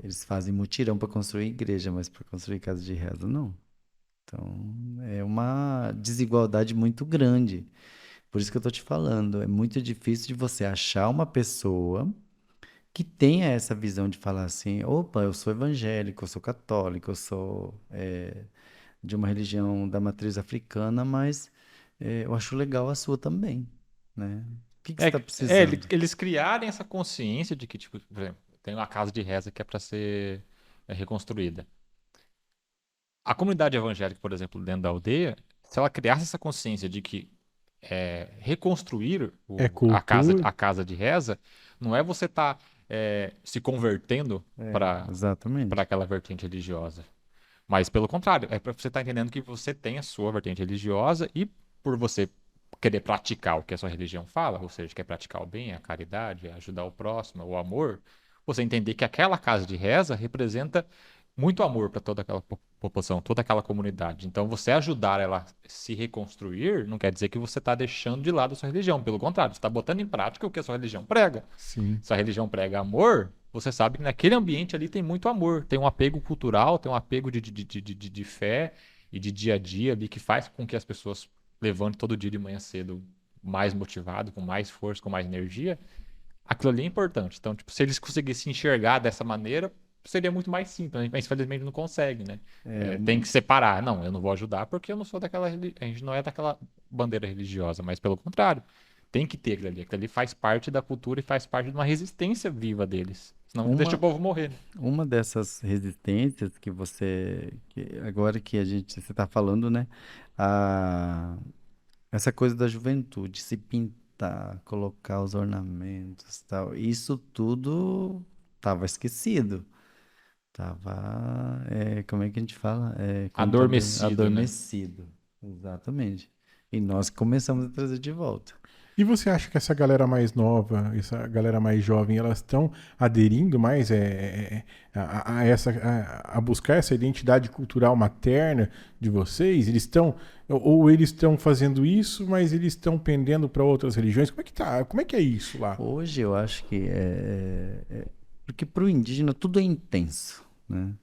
Eles fazem mutirão para construir igreja, mas para construir casa de reza, não. Então, é uma desigualdade muito grande. Por isso que eu estou te falando, é muito difícil de você achar uma pessoa que tenha essa visão de falar assim, opa, eu sou evangélico, eu sou católico, eu sou de uma religião da matriz africana, mas eu acho legal a sua também, né? O que você está precisando? Eles criarem essa consciência de que, tipo, por exemplo, tem uma casa de reza que é para ser reconstruída. A comunidade evangélica, por exemplo, dentro da aldeia, se ela criasse essa consciência de que reconstruir É cultura. a casa de reza não é você estar se convertendo para Exatamente. aquela vertente religiosa. Mas pelo contrário, é para você estar entendendo que você tem a sua vertente religiosa e por você querer praticar o que a sua religião fala, ou seja, quer praticar o bem, a caridade, ajudar o próximo, o amor, você entender que aquela casa de reza representa muito amor para toda aquela população, toda aquela comunidade. Então, você ajudar ela a se reconstruir não quer dizer que você está deixando de lado a sua religião. Pelo contrário, você está botando em prática o que a sua religião prega. Sim. Se a religião prega amor, você sabe que naquele ambiente ali tem muito amor, tem um apego cultural, tem um apego de fé e de dia a dia ali que faz com que as pessoas levantem todo dia de manhã cedo mais motivado, com mais força, com mais energia. Aquilo ali é importante. Então, tipo, se eles conseguissem enxergar dessa maneira, seria muito mais simples, mas infelizmente não consegue, né? É, Tem que separar. Não, eu não vou ajudar porque eu não sou daquela, a gente não é daquela bandeira religiosa, mas pelo contrário, tem que ter aquilo ali. Aquilo ali faz parte da cultura e faz parte de uma resistência viva deles. Senão deixa o uma, povo morrer, né? uma dessas resistências agora que você está falando, né? A, essa coisa da juventude, se pintar, colocar os ornamentos, tal, isso tudo estava esquecido. Tava, como é que a gente fala? Adormecido, né? Adormecido. Exatamente. E nós começamos a trazer de volta. E você acha que essa galera mais nova, essa galera mais jovem, elas estão aderindo mais a buscar essa identidade cultural materna de vocês? Eles estão ou eles estão fazendo isso, mas eles estão pendendo para outras religiões? Como é que tá? Como é que é isso lá? Hoje eu acho que porque para o indígena tudo é intenso, né?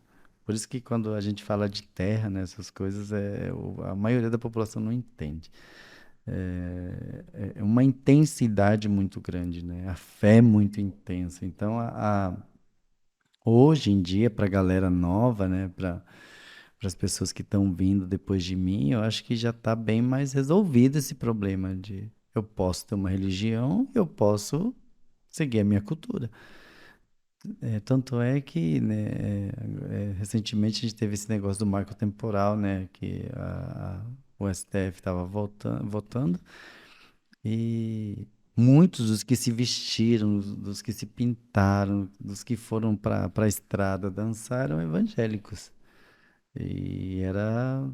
Por isso que quando a gente fala de terra, né, essas coisas, a maioria da população não entende. É uma intensidade muito grande, né? A fé é muito intensa. Então, hoje em dia, para a galera nova, né, para as pessoas que estão vindo depois de mim, eu acho que já está bem mais resolvido esse problema de eu posso ter uma religião, eu posso seguir a minha cultura. Tanto é que, né, recentemente a gente teve esse negócio do marco temporal, né, que o STF estava votando, e muitos dos que se vestiram, dos que se pintaram, dos que foram para a estrada dançar eram evangélicos. E era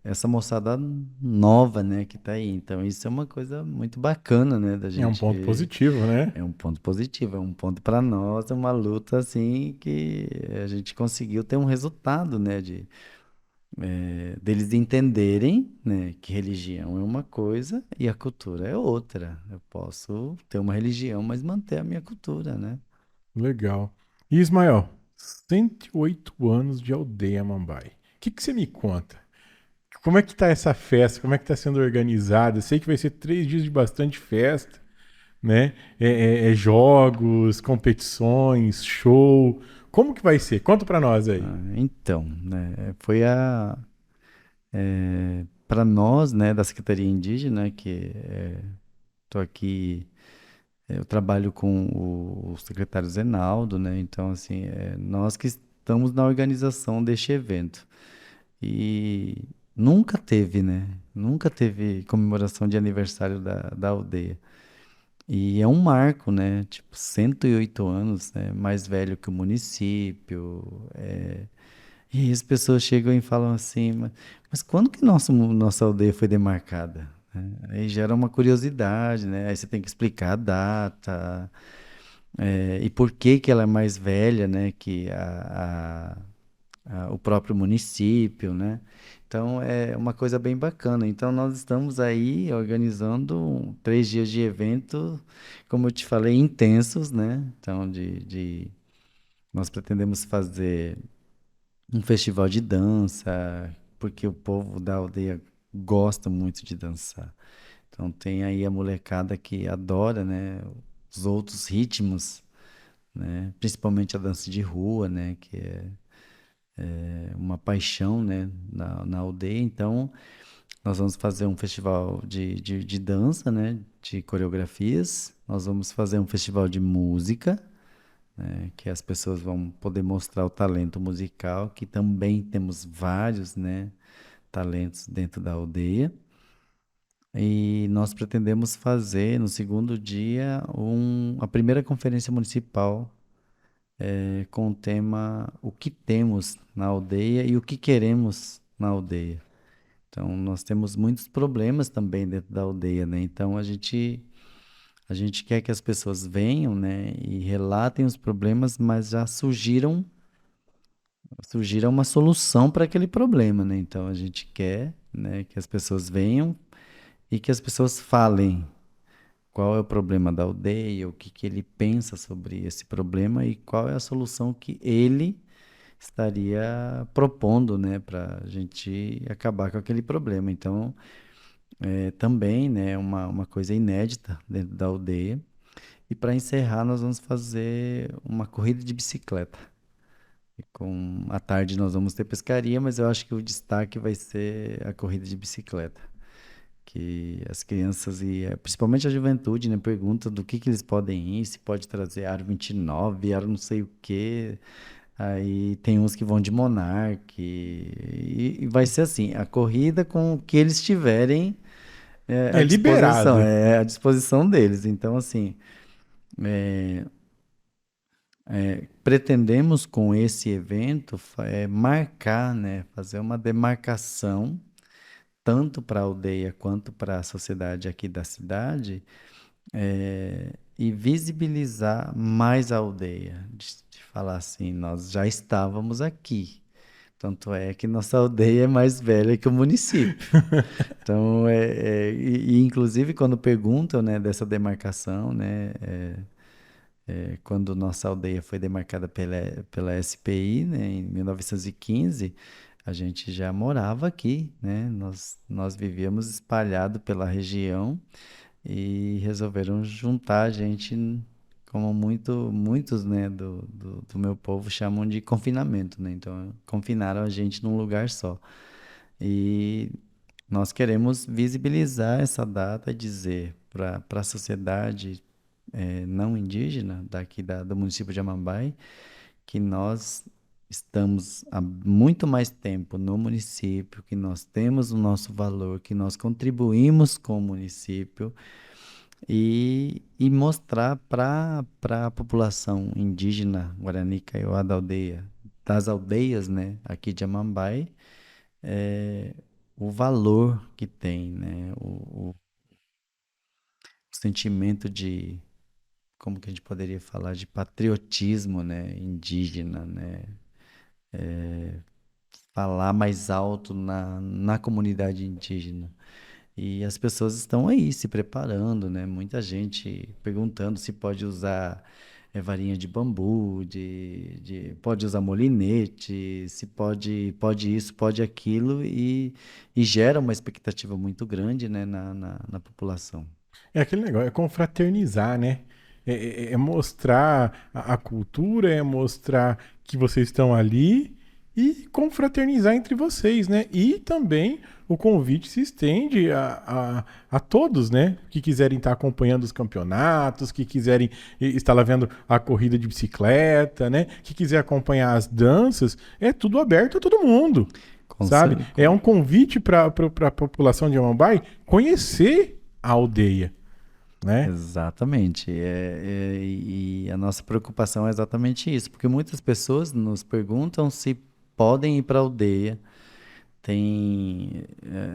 essa moçada nova, né, que tá aí. Então isso é uma coisa muito bacana, né, da É um ponto gente. positivo, né? É um ponto positivo, é um ponto para nós, é uma luta assim que a gente conseguiu ter um resultado, né, deles entenderem, né, que religião é uma coisa e a cultura é outra. Eu posso ter uma religião, mas manter a minha cultura, né? Legal. E Ismael, 108 anos de aldeia Mambai. O que você me conta? Como é que tá essa festa? Como é que tá sendo organizada? Eu sei que vai ser 3 dias de bastante festa, né? Jogos, competições, show. Como que vai ser? Conta pra nós aí. Então, né, foi para nós, né, da Secretaria Indígena, que estou aqui, eu trabalho com o secretário Zenaldo, né? Então, assim, nós que estamos na organização deste evento. E nunca teve, né? Nunca teve comemoração de aniversário da aldeia. E é um marco, né? Tipo, 108 anos, né? Mais velho que o município. E as pessoas chegam e falam assim, mas quando que nossa aldeia foi demarcada? Né? Aí gera uma curiosidade, né? Aí você tem que explicar a data, e por que que ela é mais velha, né? Que o próprio município, né? Então é uma coisa bem bacana. Então nós estamos aí organizando 3 dias de evento, como eu te falei, intensos, né? Então Nós pretendemos fazer um festival de dança, porque o povo da aldeia gosta muito de dançar. Então tem aí a molecada que adora, né, os outros ritmos, né, principalmente a dança de rua, né, que é uma paixão, né, na aldeia. Então nós vamos fazer um festival de dança, né, de coreografias. Nós vamos fazer um festival de música, né, que as pessoas vão poder mostrar o talento musical, que também temos vários, né, talentos dentro da aldeia. E nós pretendemos fazer no segundo dia a primeira conferência municipal com o tema O que temos na aldeia e o que queremos na aldeia. Então, nós temos muitos problemas também dentro da aldeia, né? Então, a gente quer que as pessoas venham, né, e relatem os problemas, mas já surgiram uma solução para aquele problema, né? Então, a gente quer, né, que as pessoas venham e que as pessoas falem qual é o problema da aldeia, o que que ele pensa sobre esse problema e qual é a solução que ele estaria propondo, né, para a gente acabar com aquele problema. Então, também, né, uma coisa inédita dentro da aldeia. E para encerrar, nós vamos fazer uma corrida de bicicleta. E à tarde nós vamos ter pescaria, mas eu acho que o destaque vai ser a corrida de bicicleta. Que as crianças e principalmente a juventude, né, perguntam do que eles podem ir, se pode trazer aro 29, aro não sei o quê. Aí tem uns que vão de Monark e vai ser assim, a corrida com o que eles tiverem É à disposição, liberado. é à disposição deles. Então, assim, pretendemos com esse evento marcar, né, fazer uma demarcação tanto para a aldeia quanto para a sociedade aqui da cidade, e visibilizar mais a aldeia, de falar assim, nós já estávamos aqui. Tanto é que nossa aldeia é mais velha que o município. Então, inclusive quando perguntam, né, dessa demarcação, né, quando nossa aldeia foi demarcada pela SPI, né, em 1915, a gente já morava aqui, né? Nós vivíamos espalhado pela região e resolveram juntar a gente, como muitos, né, do meu povo chamam de confinamento, né? Então, confinaram a gente num lugar só. E nós queremos visibilizar essa data, dizer para a sociedade não indígena daqui do município de Amambai que nós estamos há muito mais tempo no município, que nós temos o nosso valor, que nós contribuímos com o município e mostrar para a população indígena Guarani Kaiowá da aldeia, das aldeias, né, aqui de Amambai, o valor que tem, né, o sentimento de, como que a gente poderia falar, de patriotismo, né, indígena, né, falar mais alto na comunidade indígena. E as pessoas estão aí se preparando, né? Muita gente perguntando se pode usar varinha de bambu, pode usar molinete, se pode isso, pode aquilo, e gera uma expectativa muito grande, né, na população. É aquele negócio, é confraternizar, né? É mostrar a cultura, é mostrar que vocês estão ali e confraternizar entre vocês, né? E também o convite se estende a todos, né? Que quiserem estar acompanhando os campeonatos, que quiserem estar lá vendo a corrida de bicicleta, né? Que quiser acompanhar as danças, é tudo aberto a todo mundo, Com sabe? cer- É com- um convite para a população de Amambai conhecer a aldeia, né? Exatamente. E a nossa preocupação é exatamente isso, porque muitas pessoas nos perguntam se podem ir para a aldeia.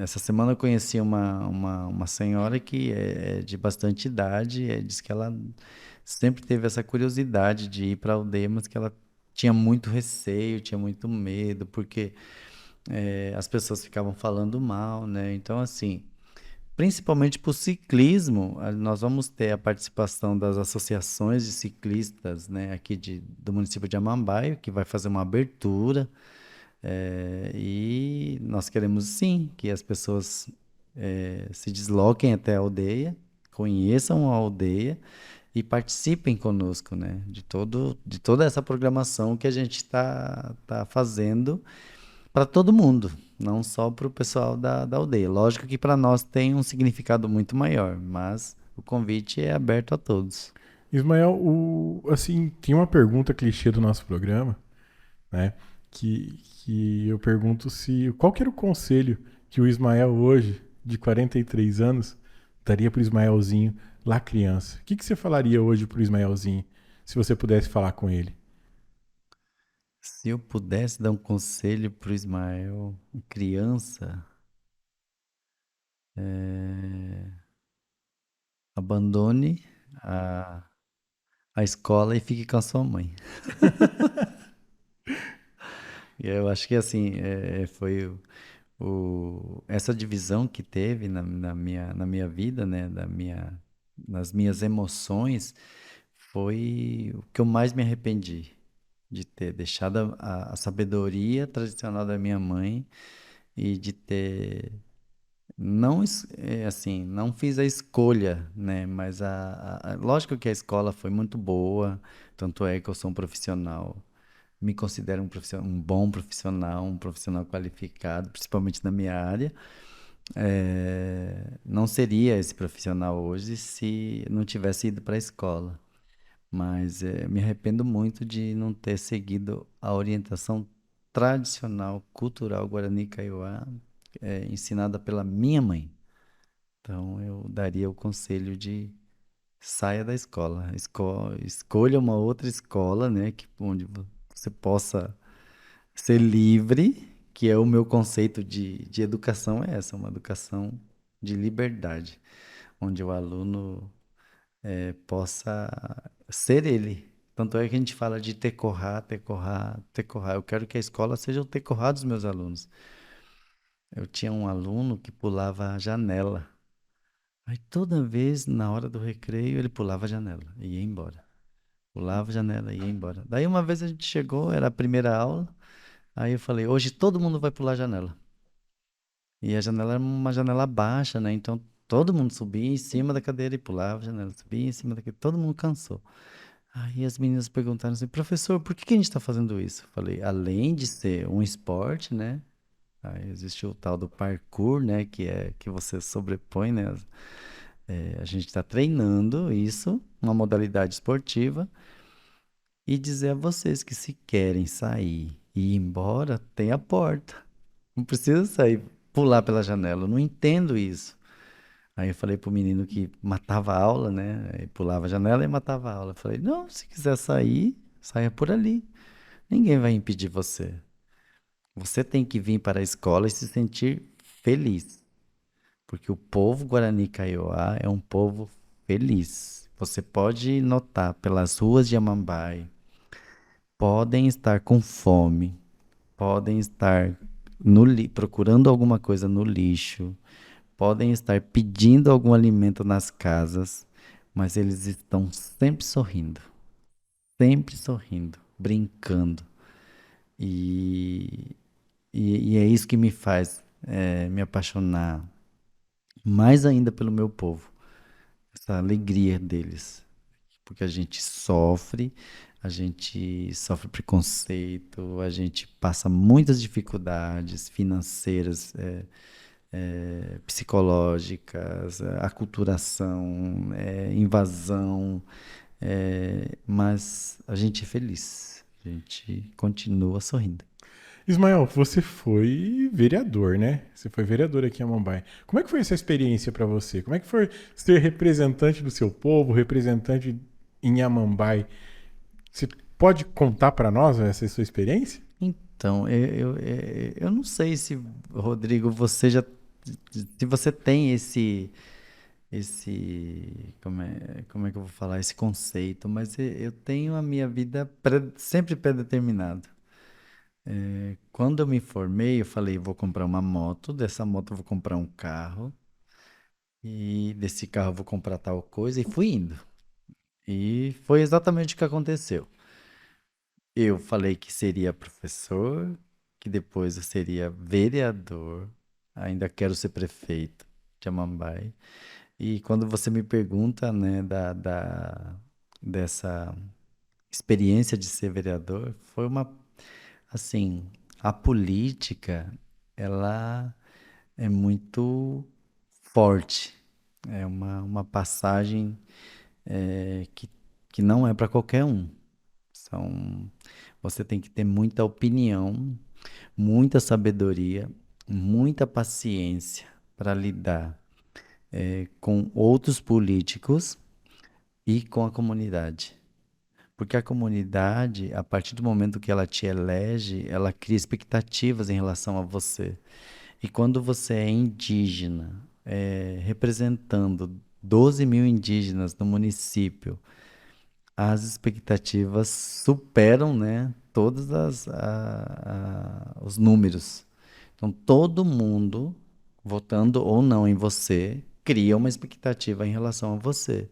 Essa semana eu conheci uma senhora que é de bastante idade, e diz que ela sempre teve essa curiosidade de ir para a aldeia, mas que ela tinha muito receio, tinha muito medo, porque as pessoas ficavam falando mal, né? Então, assim, principalmente para o ciclismo, nós vamos ter a participação das associações de ciclistas, né, aqui do município de Amambaio, que vai fazer uma abertura, e nós queremos sim que as pessoas se desloquem até a aldeia, conheçam a aldeia e participem conosco, né, de toda essa programação que a gente tá fazendo para todo mundo, não só para o pessoal da aldeia. Lógico que para nós tem um significado muito maior, mas o convite é aberto a todos. Ismael, assim, tem uma pergunta clichê do nosso programa, né? Que eu pergunto se qual que era o conselho que o Ismael hoje, de 43 anos, daria pro Ismaelzinho lá criança. O que você falaria hoje pro Ismaelzinho, se você pudesse falar com ele? Se eu pudesse dar um conselho para o Ismael, criança, abandone a, a escola e fique com a sua mãe. E eu acho que assim, foi essa divisão que teve na minha vida, né, nas minhas emoções, foi o que eu mais me arrependi de ter deixado a sabedoria tradicional da minha mãe e de ter assim, não fiz a escolha, né? Mas lógico que a escola foi muito boa, tanto é que eu sou um profissional, me considero um bom profissional, um profissional qualificado, principalmente na minha área. Não seria esse profissional hoje se não tivesse ido para a escola. Mas me arrependo muito de não ter seguido a orientação tradicional, cultural Guarani Kaiowá, ensinada pela minha mãe. Então eu daria o conselho de saia da escola, escolha uma outra escola, né, onde você possa ser livre, que é o meu conceito de educação é essa, uma educação de liberdade, onde o aluno possa ser ele. Tanto é que a gente fala de tecorrar, tecorrar, tecorrar. Eu quero que a escola seja o tecorrar dos meus alunos. Eu tinha um aluno que pulava a janela. Aí toda vez, na hora do recreio, ele pulava a janela e ia embora. Pulava a janela e ia embora. Daí uma vez a gente chegou, era a primeira aula. Aí eu falei, hoje todo mundo vai pular a janela. E a janela era uma janela baixa, né? Então todo mundo subia em cima da cadeira e pulava a janela. Subia em cima da cadeira. Todo mundo cansou. Aí as meninas perguntaram assim, professor, por que que a gente está fazendo isso? Eu falei, além de ser um esporte, né? Aí existe o tal do parkour, né? Que é que você sobrepõe, né? A gente está treinando isso, uma modalidade esportiva, e dizer a vocês que se querem sair e ir embora, tem a porta. Não precisa sair, pular pela janela. Eu não entendo isso. Aí eu falei pro menino que matava a aula, né? Aí pulava a janela e matava a aula. Eu falei, não, se quiser sair, saia por ali. Ninguém vai impedir você. Você tem que vir para a escola e se sentir feliz. Porque o povo Guarani Kaiowá é um povo feliz. Você pode notar pelas ruas de Amambai, podem estar com fome, podem estar procurando alguma coisa no lixo, podem estar pedindo algum alimento nas casas, mas eles estão sempre sorrindo, brincando. E, e é isso que me faz me apaixonar mais ainda pelo meu povo, essa alegria deles. Porque a gente sofre preconceito, a gente passa muitas dificuldades financeiras, psicológicas, aculturação, invasão, mas a gente é feliz, a gente continua sorrindo. Ismael, você foi vereador, né? Você foi vereador aqui em Amambai. Como é que foi essa experiência para você? Como é que foi ser representante do seu povo, representante em Amambai? Você pode contar para nós essa sua experiência? Então, eu não sei se, Rodrigo, se você tem como é que eu vou falar, esse conceito, mas eu tenho a minha vida sempre predeterminada. Quando eu me formei, eu falei, vou comprar uma moto, dessa moto eu vou comprar um carro, e desse carro eu vou comprar tal coisa, e fui indo. E foi exatamente o que aconteceu. Eu falei que seria professor, que depois eu seria vereador, ainda quero ser prefeito de Amambai. E quando você me pergunta, né, dessa experiência de ser vereador, foi uma, assim, a política, ela é muito forte. É uma passagem que não é para qualquer um. São, você tem que ter muita opinião, muita sabedoria, muita paciência para lidar com outros políticos e com a comunidade. Porque a comunidade, a partir do momento que ela te elege, ela cria expectativas em relação a você. E quando você é indígena, representando 12 mil indígenas no município, as expectativas superam, né, todos os números. Então, todo mundo, votando ou não em você, cria uma expectativa em relação a você.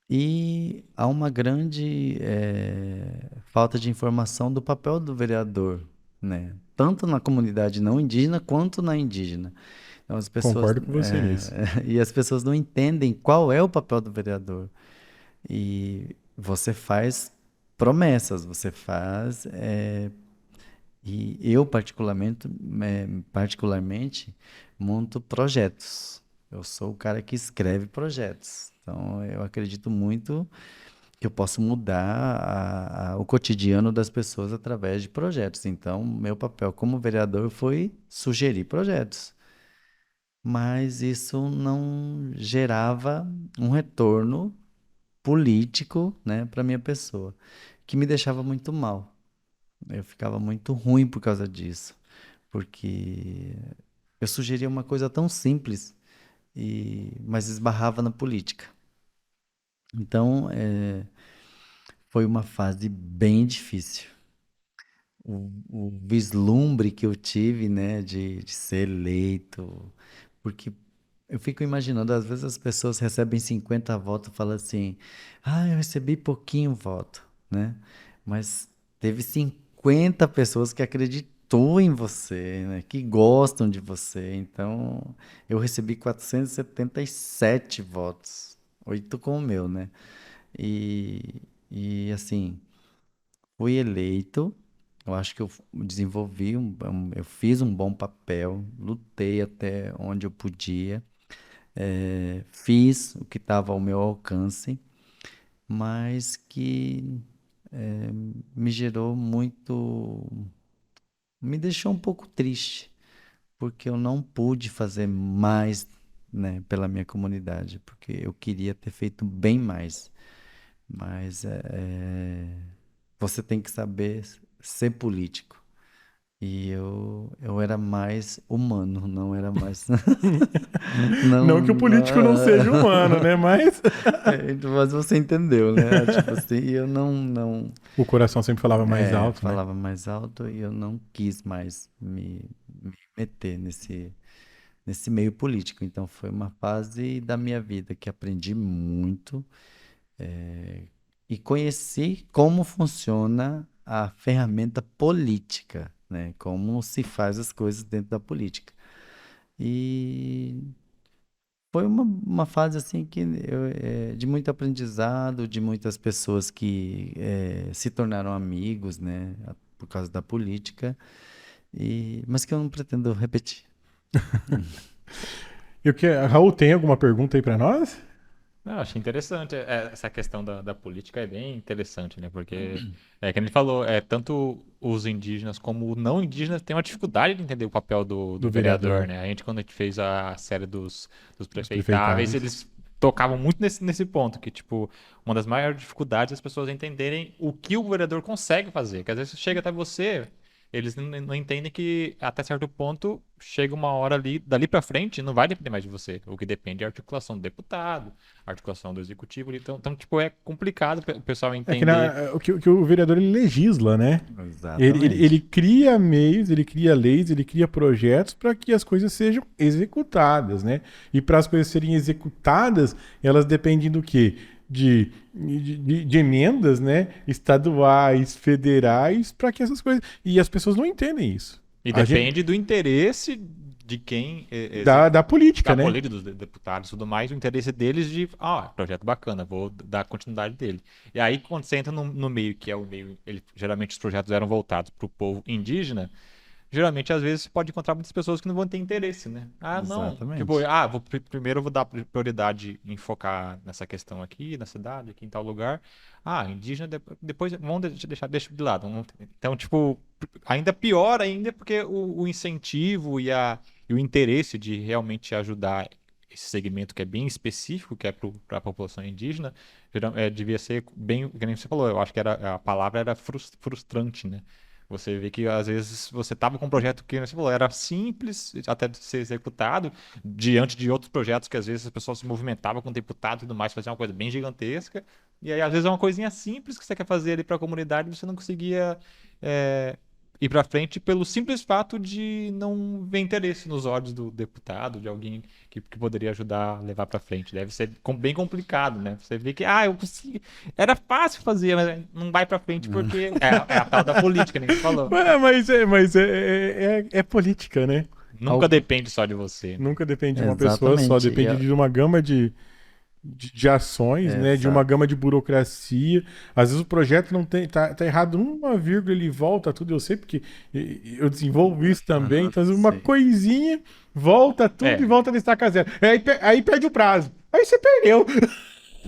E há uma grande falta de informação do papel do vereador, né? Tanto na comunidade não indígena quanto na indígena. Então, as pessoas, Concordo com você nisso. e as pessoas não entendem qual é o papel do vereador. E você faz promessas, você faz. E eu, particularmente, monto projetos. Eu sou o cara que escreve projetos. Então, eu acredito muito que eu posso mudar o cotidiano das pessoas através de projetos. Então, meu papel como vereador foi sugerir projetos. Mas isso não gerava um retorno político, né, para minha pessoa, que me deixava muito mal. Eu ficava muito ruim por causa disso, porque eu sugeria uma coisa tão simples mas esbarrava na política. Então, foi uma fase bem difícil. O vislumbre que eu tive, né, de ser eleito, porque eu fico imaginando, às vezes as pessoas recebem 50 votos e falam assim, ah, eu recebi pouquinho voto, né? Mas teve 50 pessoas que acreditou em você, né? Que gostam de você. Então, eu recebi 477 votos, 8 com o meu, né? E assim, fui eleito. Eu acho que eu desenvolvi eu fiz um bom papel, lutei até onde eu podia. Fiz o que estava ao meu alcance, mas que me gerou muito. Me deixou um pouco triste, porque eu não pude fazer mais, né, pela minha comunidade, porque eu queria ter feito bem mais. Mas você tem que saber ser político. E eu era mais humano, não era mais. Não que o Não, político não seja humano, né? Mas mas você entendeu, né? Tipo assim, e eu não o coração sempre falava mais alto, né? falava mais alto e eu não quis mais me meter nesse meio político. Então foi uma fase da minha vida que aprendi muito e conheci como funciona a ferramenta política, né? Como se faz as coisas dentro da política. E foi uma fase assim que de muito aprendizado, de muitas pessoas que se tornaram amigos, né, por causa da política, mas que eu não pretendo repetir. Raul, tem alguma pergunta aí pra nós? Não, achei interessante. Essa questão da política é bem interessante, né? Porque, que a gente falou, tanto os indígenas como os não indígenas têm uma dificuldade de entender o papel do Do vereador, vereador, né? Quando a gente fez a série dos dos prefeitáveis, prefeitáveis. eles tocavam muito nesse ponto, que, tipo, uma das maiores dificuldades é as pessoas entenderem o que o vereador consegue fazer. Que às vezes chega até você. eles não entendem que até certo ponto chega uma hora ali, dali pra frente, não vai depender mais de você. O que depende é a articulação do deputado, a articulação do executivo. Então tipo, é complicado o pessoal É que, entender. o que o vereador ele legisla, né? Ele Exatamente. cria meios, ele cria leis, ele cria projetos para que as coisas sejam executadas, né? E para as coisas serem executadas, elas dependem do quê? De emendas, né? Estaduais, federais, para que essas coisas. E as pessoas não entendem isso. E A gente, depende do interesse de quem da política, da né? política dos deputados e tudo mais, o interesse deles de, projeto bacana, vou dar continuidade dele. E aí, quando você entra no meio, que é o meio, geralmente os projetos eram voltados para o povo indígena, geralmente, às vezes, você pode encontrar muitas pessoas que não vão ter interesse, né? Ah, não. Tipo, Exatamente. primeiro eu vou dar prioridade em focar nessa questão aqui, na cidade, aqui em tal lugar. Ah, indígena, depois vamos deixa de lado. Então, tipo, ainda pior ainda, porque o incentivo e o interesse de realmente ajudar esse segmento que é bem específico, que é para a população indígena, devia ser bem, que nem você falou, eu acho que a palavra era frustrante, né? Você vê que às vezes você estava com um projeto que você falou, era simples até de ser executado, diante de outros projetos que às vezes as pessoas se movimentavam com o deputado e tudo mais, fazia uma coisa bem gigantesca. E aí, às vezes, é uma coisinha simples que você quer fazer ali para a comunidade e você não conseguia é, ir para frente pelo simples fato de não ver interesse nos olhos do deputado, de alguém que poderia ajudar a levar para frente. Deve ser bem complicado, né? Você vê que, eu consegui. Era fácil fazer, mas não vai para frente porque é a tal da política, nem você falou. Mas é política, né? Nunca depende só de você. Nunca depende de uma pessoa só, Exatamente. depende de uma gama de ações, né? De uma Exato. gama de burocracia. Às vezes o projeto não tem, tá errado uma vírgula, ele volta tudo, eu sei, porque eu desenvolvo isso também. Então, às vezes, uma Sim. coisinha, volta tudo e É, volta a estaca zero. Aí perde o prazo. Aí você perdeu. Perde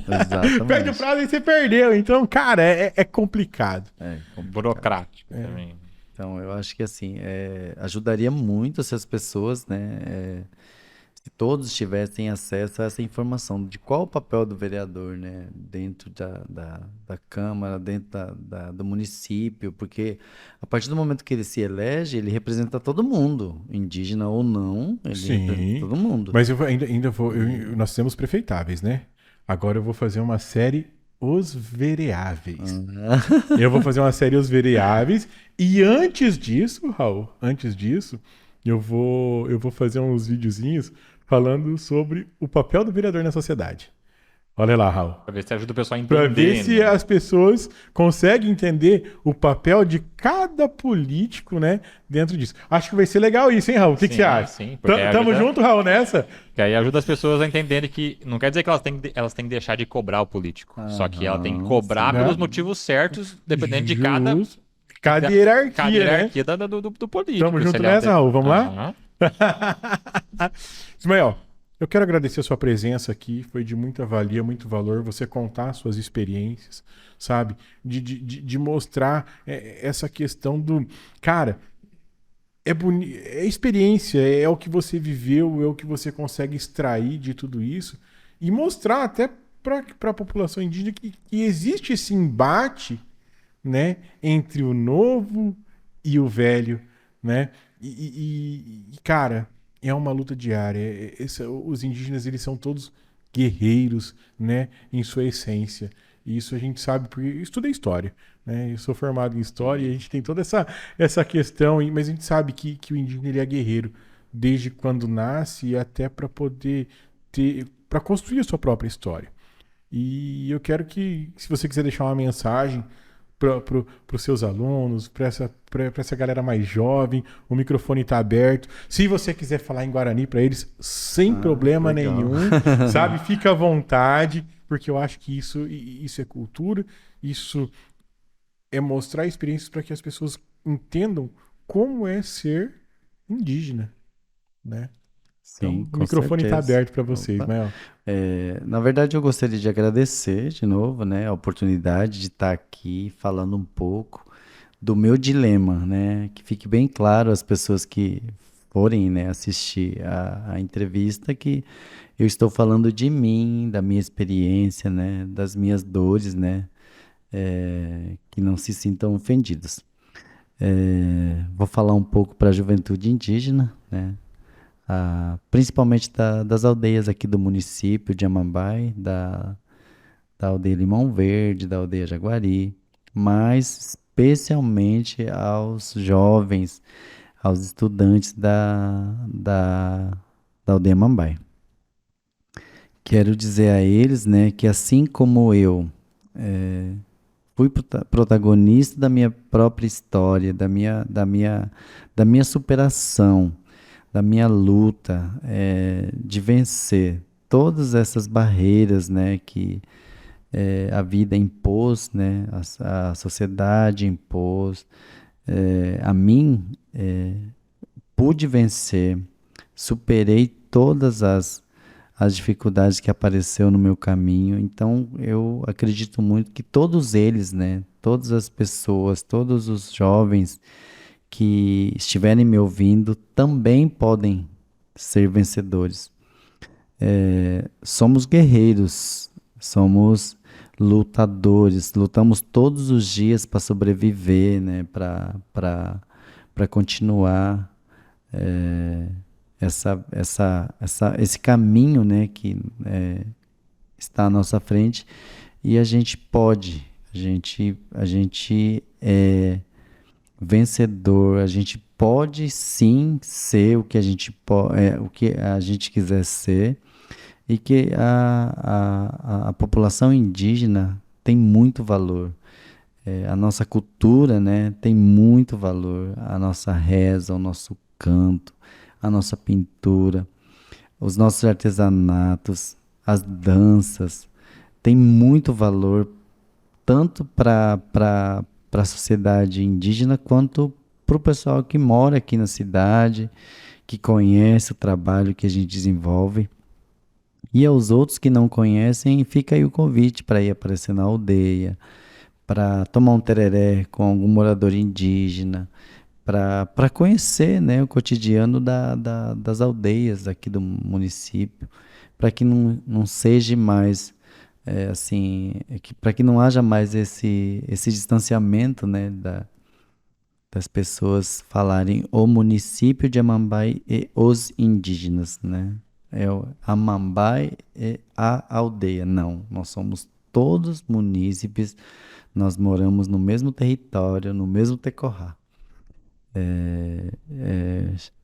o Exatamente. prazo e você perdeu. Então, cara, é complicado. É complicado. burocrático também. Então, eu acho que assim, ajudaria muito se as pessoas, né, se todos tivessem acesso a essa informação de qual o papel do vereador, né, dentro da Câmara, dentro do município, porque a partir do momento que ele se elege, ele representa todo mundo, indígena ou não, ele representa Sim. todo mundo. Mas ainda vou. E, Nós temos prefeitáveis, né? Agora eu vou fazer uma série Os Vereáveis. ah, Eu vou fazer uma série Os Vereáveis. E antes disso, Raul, antes disso, eu vou fazer uns videozinhos falando sobre o papel do vereador na sociedade. Olha lá, Raul. Pra ver se ajuda o pessoal a Para ver entender, se né? as pessoas conseguem entender o papel de cada político, né, dentro disso. Acho que vai ser legal isso, hein, Raul? O que você Sim, acha? sim, porque aí Tamo ajuda, junto, Raul, nessa? que aí ajuda as pessoas a entenderem que não quer dizer que elas têm que deixar de cobrar o político. Só que ela tem que aham, cobrar sim. Né? pelos motivos certos, dependendo de cada, Justo. Cada cada hierarquia, né? hierarquia do Tamo político. Se junto ele é um nessa, Raul. Vamos lá? Aham. Ismael, eu quero agradecer a sua presença aqui. Foi de muita valia, muito valor você contar suas experiências, sabe? De mostrar essa questão do. Cara, é experiência, é o que você viveu, é o que você consegue extrair de tudo isso e mostrar até para a população indígena que existe esse embate, né, entre o novo e o velho, né? Cara, é uma luta diária. Os indígenas eles são todos guerreiros, né, em sua essência. E isso a gente sabe porque eu estudei história, né? Eu sou formado em história e a gente tem toda essa questão, mas a gente sabe que o indígena ele é guerreiro desde quando nasce até para poder para construir a sua própria história. E eu quero que, se você quiser deixar uma mensagem para os seus alunos, para essa galera mais jovem, o microfone está aberto. Se você quiser falar em Guarani para eles, sem problema legal. nenhum, sabe? Fica à vontade, porque eu acho que isso é cultura, isso é mostrar experiências para que as pessoas entendam como é ser indígena, né? Sim, Então, o com microfone está certeza. aberto para vocês, Opa. Mael. Na verdade, eu gostaria de agradecer de novo, né, a oportunidade de estar aqui falando um pouco do meu dilema, né, que fique bem claro às pessoas que forem, né, assistir a entrevista que eu estou falando de mim, da minha experiência, né, das minhas dores, né, que não se sintam ofendidos. Vou falar um pouco para a juventude indígena, né? Principalmente das aldeias aqui do município de Amambai, da aldeia Limão Verde, da aldeia Jaguari, mas especialmente aos jovens, aos estudantes da aldeia Mambai. Quero dizer a eles, né, que assim como eu fui protagonista da minha própria história, da minha superação, da minha luta, de vencer todas essas barreiras, né, que a vida impôs, né, a sociedade impôs, a mim, pude vencer, superei todas as dificuldades que apareceu no meu caminho. Então, eu acredito muito que todos eles, né, todas as pessoas, todos os jovens que estiverem me ouvindo também podem ser vencedores. Somos guerreiros, somos lutadores, lutamos todos os dias para sobreviver, né, para continuar esse caminho, né, que está à nossa frente, e a gente pode, a gente é vencedor, a gente pode sim ser o que o que a gente quiser ser, e que a população indígena tem muito valor. A nossa cultura, né, tem muito valor. A nossa reza, o nosso canto, a nossa pintura, os nossos artesanatos, as danças, tem muito valor tanto para a sociedade indígena quanto para o pessoal que mora aqui na cidade, que conhece o trabalho que a gente desenvolve. E aos outros que não conhecem, fica aí o convite para ir aparecer na aldeia, para tomar um tereré com algum morador indígena, para conhecer, né, o cotidiano das aldeias aqui do município, para que não seja mais assim, para que não haja mais esse distanciamento, né, das pessoas falarem o município de Amambai e os indígenas, né? É o Amambai e a aldeia. Não, nós somos todos munícipes, nós moramos no mesmo território, no mesmo tecorá.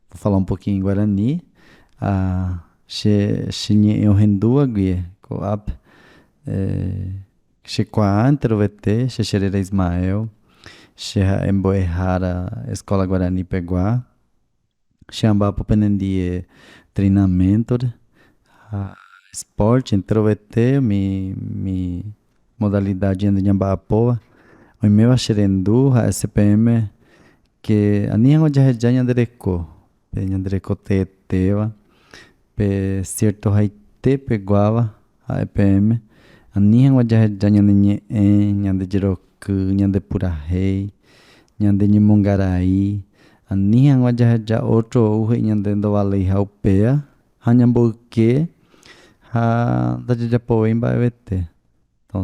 Vou falar um pouquinho em Guarani. Xinye eu rendua guie, coab, Xequaa Antrovete, Xexerera Ismael, Xerra Emboerrara Escola Guarani Peguá, Xambá Pupenendie Treinamento, esporte, Introvete, mi modalidade de Nhambaapoa, o meu a Xerendu, a SPM, que a ninha onde a região Nhandereco, Nhandereco Tetewa, pe certo haite peguava a EPM, a ninha onde a região Nhandejiroku, Nhandepurahei, Nhandenimungaraí, a ninha onde a região outro uhe Nhandendoalei Haupea, Hanhambuque, a da Japoemba EVT. Então,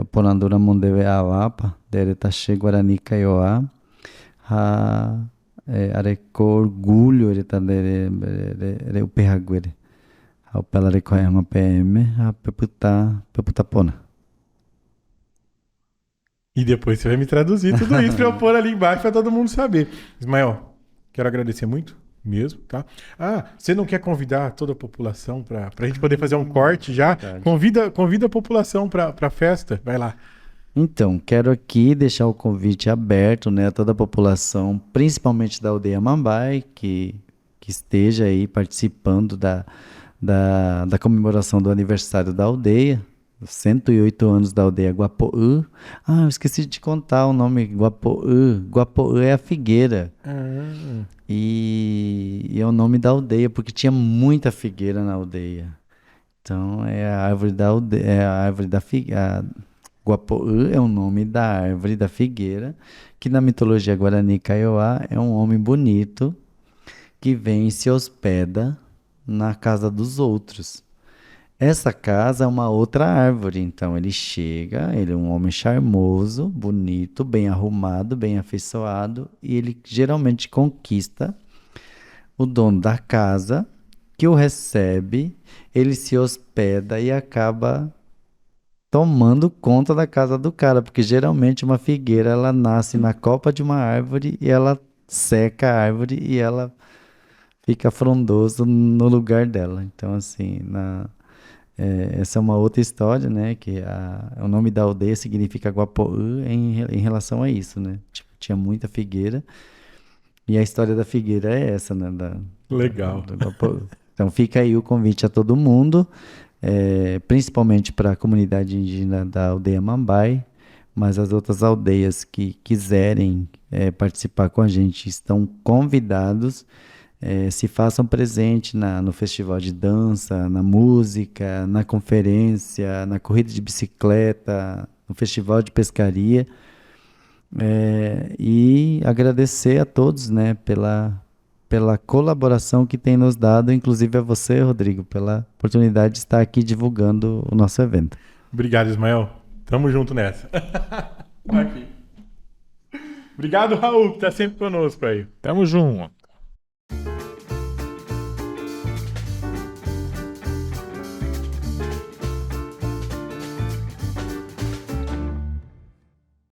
o Porandura Mundeve Awapa, dere Tache Guarani Kaiowá, areco orgulho ele tá de o perraguere ao pela recorrer uma PM a peputa pona. E depois você vai me traduzir tudo isso pra eu pôr ali embaixo pra todo mundo saber. Ismael, quero agradecer muito mesmo, tá? Você não quer convidar toda a população pra gente poder fazer um corte já? Convida a população pra festa, vai lá. Então, quero aqui deixar o convite aberto, né, a toda a população, principalmente da aldeia Mambai, que esteja aí participando da comemoração do aniversário da aldeia, 108 anos da aldeia Guapo'ã. Eu esqueci de contar o nome Guapo'ã. Guapo'ã é a figueira. E é o nome da aldeia, porque tinha muita figueira na aldeia. Então, é a árvore da aldeia, é a árvore da figueira. Guapo'ã é o nome da árvore da figueira, que na mitologia Guarani Kaiowá é um homem bonito que vem e se hospeda na casa dos outros. Essa casa é uma outra árvore, então ele chega, ele é um homem charmoso, bonito, bem arrumado, bem afeiçoado, e ele geralmente conquista o dono da casa, que o recebe, ele se hospeda e acaba tomando conta da casa do cara, porque geralmente uma figueira ela nasce na copa de uma árvore e ela seca a árvore e ela fica frondoso no lugar dela. Então, assim, essa é uma outra história, né? Que o nome da aldeia significa Guapoú em relação a isso, né? Tipo, tinha muita figueira e a história da figueira é essa, né? Legal. Do Guapoú. Então, fica aí o convite a todo mundo, principalmente para a comunidade indígena da aldeia Mambai, mas as outras aldeias que quiserem participar com a gente estão convidados. Se façam presente no festival de dança, na música, na conferência, na corrida de bicicleta, no festival de pescaria. E agradecer a todos, né, pela colaboração que tem nos dado, inclusive a você, Rodrigo, pela oportunidade de estar aqui divulgando o nosso evento. Obrigado, Ismael. Tamo junto nessa. Aqui. Obrigado, Raul, que tá sempre conosco aí. Tamo junto.